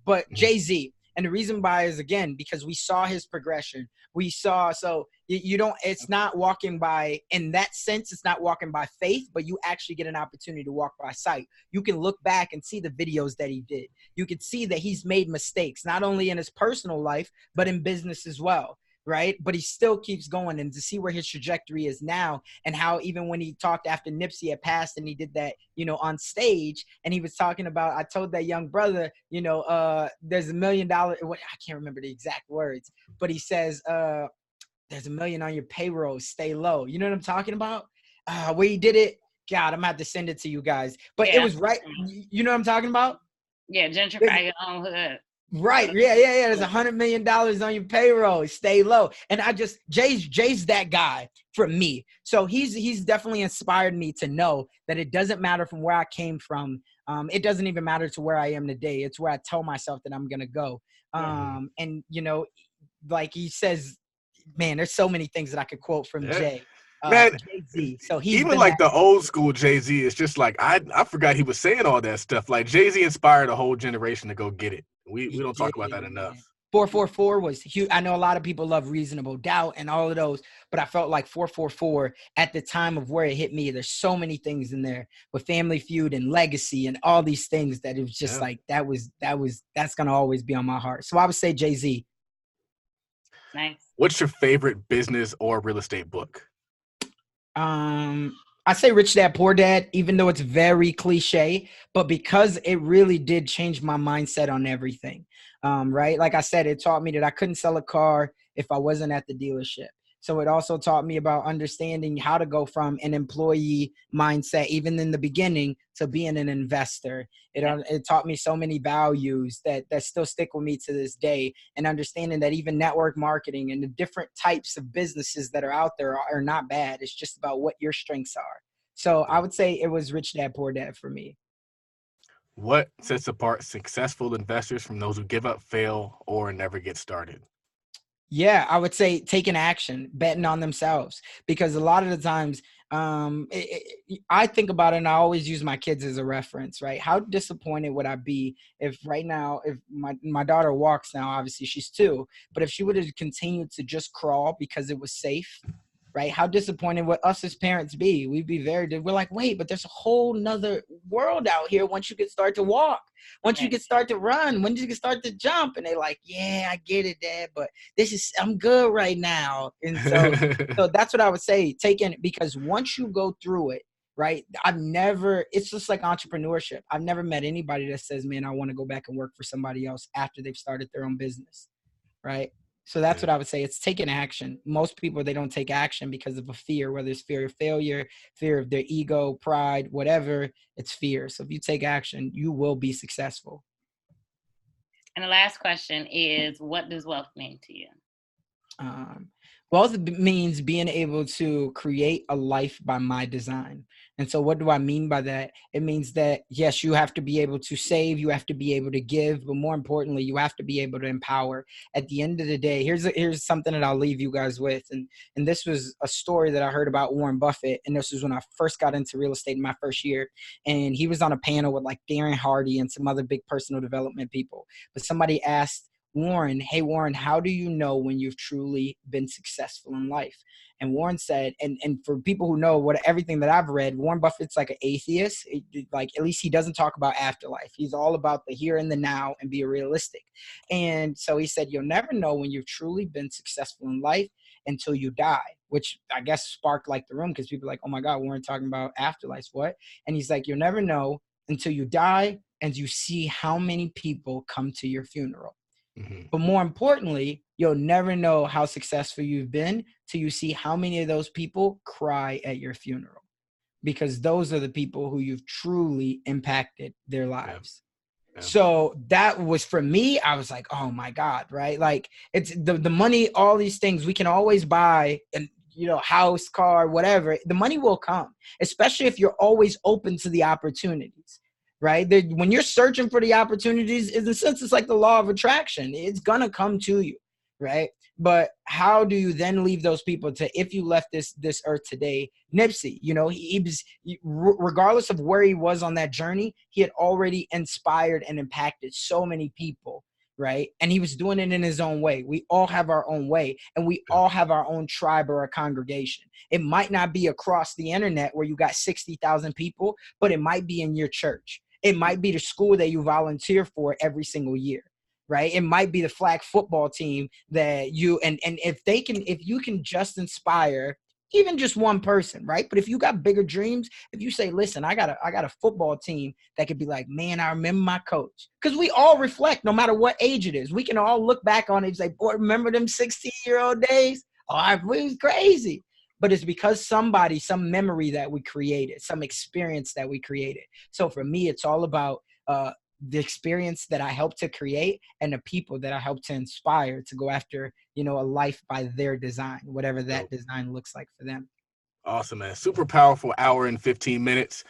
But Jay-Z, and the reason why is, again, because we saw his progression. It's not walking by, in that sense, it's not walking by faith, but you actually get an opportunity to walk by sight. You can look back and see the videos that he did. You can see that he's made mistakes, not only in his personal life, but in business as well. Right. But he still keeps going, and to see where his trajectory is now, and how even when he talked after Nipsey had passed and he did that, on stage, and he was talking about, I told that young brother, there's $1 million. I can't remember the exact words, but he says, there's $1 million on your payroll. Stay low. You know what I'm talking about? Where he did it. God, I'm going to have to send it to you guys. But it was right. You know what I'm talking about? Yeah, gentrify your own hood. Right. Yeah. There's $100 million on your payroll. Stay low. And Jay's that guy for me. So he's definitely inspired me to know that it doesn't matter from where I came from. It doesn't even matter to where I am today. It's where I tell myself that I'm going to go. And, like he says, man, there's so many things that I could quote from Jay. Man, Jay-Z. So he's even like the old school Jay-Z is just like, I forgot he was saying all that stuff. Like Jay-Z inspired a whole generation to go get it. We don't talk about that enough. 444 was huge. I know a lot of people love Reasonable Doubt and all of those, but I felt like 444 at the time of where it hit me, there's so many things in there with Family Feud and Legacy and all these things that it was just like, that's going to always be on my heart. So I would say Jay-Z. Nice. What's your favorite business or real estate book? I say Rich Dad Poor Dad, even though it's very cliche, but because it really did change my mindset on everything. Right. Like I said, it taught me that I couldn't sell a car if I wasn't at the dealership. So it also taught me about understanding how to go from an employee mindset, even in the beginning, to being an investor. It taught me so many values that still stick with me to this day, and understanding that even network marketing and the different types of businesses that are out there are not bad. It's just about what your strengths are. So I would say it was Rich Dad Poor Dad for me. What sets apart successful investors from those who give up, fail, or never get started? Yeah, I would say taking action, betting on themselves, because a lot of the times I think about it, and I always use my kids as a reference, right? How disappointed would I be if right now, if my daughter walks now, obviously she's 2, but if she would have continued to just crawl because it was safe, right? How disappointed would us as parents be? We'd be we're like, wait, but there's a whole nother world out here once you can start to walk, once you can start to run, when you can start to jump. And they're like, yeah, I get it, Dad, but I'm good right now. And so that's what I would say, because once you go through it, right? It's just like entrepreneurship. I've never met anybody that says, man, I want to go back and work for somebody else after they've started their own business, right? So that's what I would say. It's taking action. Most people, they don't take action because of a fear, whether it's fear of failure, fear of their ego, pride, whatever, it's fear. So if you take action, you will be successful. And the last question is, what does wealth mean to you? Wealth means being able to create a life by my design. And so what do I mean by that? It means that, yes, you have to be able to save, you have to be able to give, but more importantly, you have to be able to empower. At the end of the day, here's something that I'll leave you guys with. And this was a story that I heard about Warren Buffett. And this was when I first got into real estate in my first year. And he was on a panel with like Darren Hardy and some other big personal development people. But somebody asked Warren, hey, Warren, how do you know when you've truly been successful in life? And Warren said, and for people who know everything that I've read, Warren Buffett's like an atheist. Like, at least he doesn't talk about afterlife. He's all about the here and the now and be realistic. And so he said, you'll never know when you've truly been successful in life until you die, which I guess sparked like the room, because people are like, oh my God, Warren talking about afterlife, what? And he's like, you'll never know until you die and you see how many people come to your funeral. Mm-hmm. But more importantly, you'll never know how successful you've been till you see how many of those people cry at your funeral, because those are the people who you've truly impacted their lives. Yeah. Yeah. So that was, for me, I was like, oh my God, right? Like, it's the money, all these things we can always buy, and house, car, whatever, the money will come, especially if you're always open to the opportunities. Right? When you're searching for the opportunities, in a sense, it's like the law of attraction. It's going to come to you, right? But how do you then leave those people if you left this earth today? Nipsey, he was, regardless of where he was on that journey, he had already inspired and impacted so many people, right? And he was doing it in his own way. We all have our own way, and we all have our own tribe or a congregation. It might not be across the internet where you got 60,000 people, but it might be in your church. It might be the school that you volunteer for every single year, right? It might be the flag football team that and if you can just inspire even just one person, right? But if you got bigger dreams, if you say, listen, I got a football team that could be like, man, I remember my coach. Because we all reflect, no matter what age it is. We can all look back on it and say, boy, remember them 16-year-old days? Oh, it was crazy. But it's because some memory that we created, some experience that we created. So for me, it's all about the experience that I helped to create and the people that I helped to inspire to go after, a life by their design, whatever that design looks like for them. Awesome, man. Super powerful hour and 15 minutes.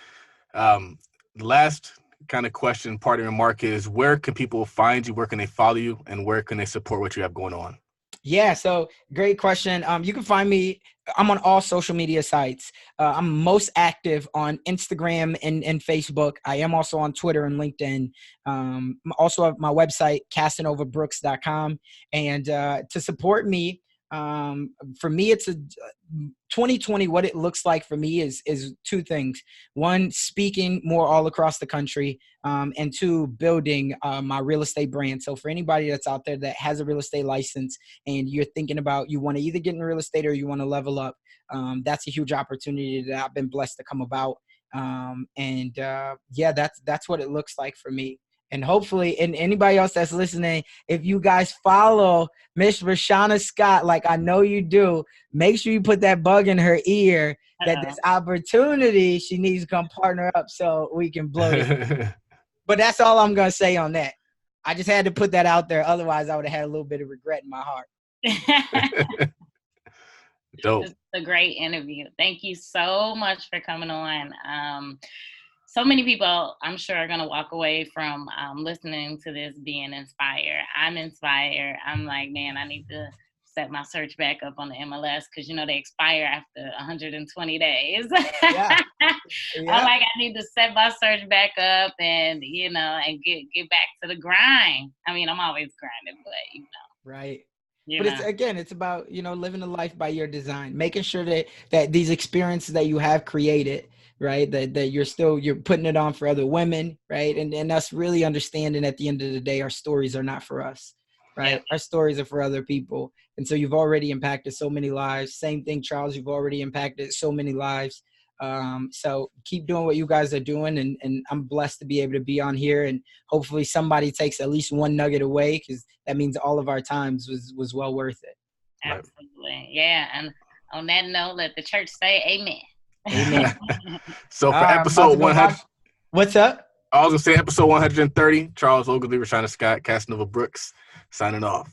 Last kind of question, part of your remark is, where can people find you? Where can they follow you? And where can they support what you have going on? Yeah, so great question. You can find me. I'm on all social media sites. I'm most active on Instagram and Facebook. I am also on Twitter and LinkedIn. Also have my website, CasanovaBrooks.com. And to support me, for me, it's 2020. What it looks like for me is two things. One, speaking more all across the country, and two, building my real estate brand. So for anybody that's out there that has a real estate license and you're thinking about, you want to either get in real estate or you want to level up, that's a huge opportunity that I've been blessed to come about. Yeah, that's what it looks like for me. And hopefully, and anybody else that's listening, if you guys follow Miss Rashauna Scott, like I know you do, make sure you put that bug in her ear that this opportunity, she needs to come partner up so we can blow this. But that's all I'm going to say on that. I just had to put that out there. Otherwise, I would have had a little bit of regret in my heart. Dope. It's a great interview. Thank you so much for coming on. So many people, I'm sure, are going to walk away from listening to this being inspired. I'm inspired. I'm like, man, I need to set my search back up on the MLS because, you know, they expire after 120 days. Yeah. I'm like, I need to set my search back up and, you know, and get back to the grind. I mean, I'm always grinding, but, you know. Right. But it's about, you know, living a life by your design, making sure that these experiences that you have created, right, that you're putting it on for other women, right, and us really understanding at the end of the day, our stories are not for us, right? Our stories are for other people. And so you've already impacted so many lives. Same thing, Charles, you've already impacted so many lives. So keep doing what you guys are doing, and I'm blessed to be able to be on here, and hopefully somebody takes at least one nugget away, because that means all of our times was well worth it. Absolutely. Yeah. And on that note, let the church say amen. Amen. So for episode 100, what's up? I was gonna say episode 130. Charles Oglesby, Rashauna Scott, Casanova Brooks, signing off.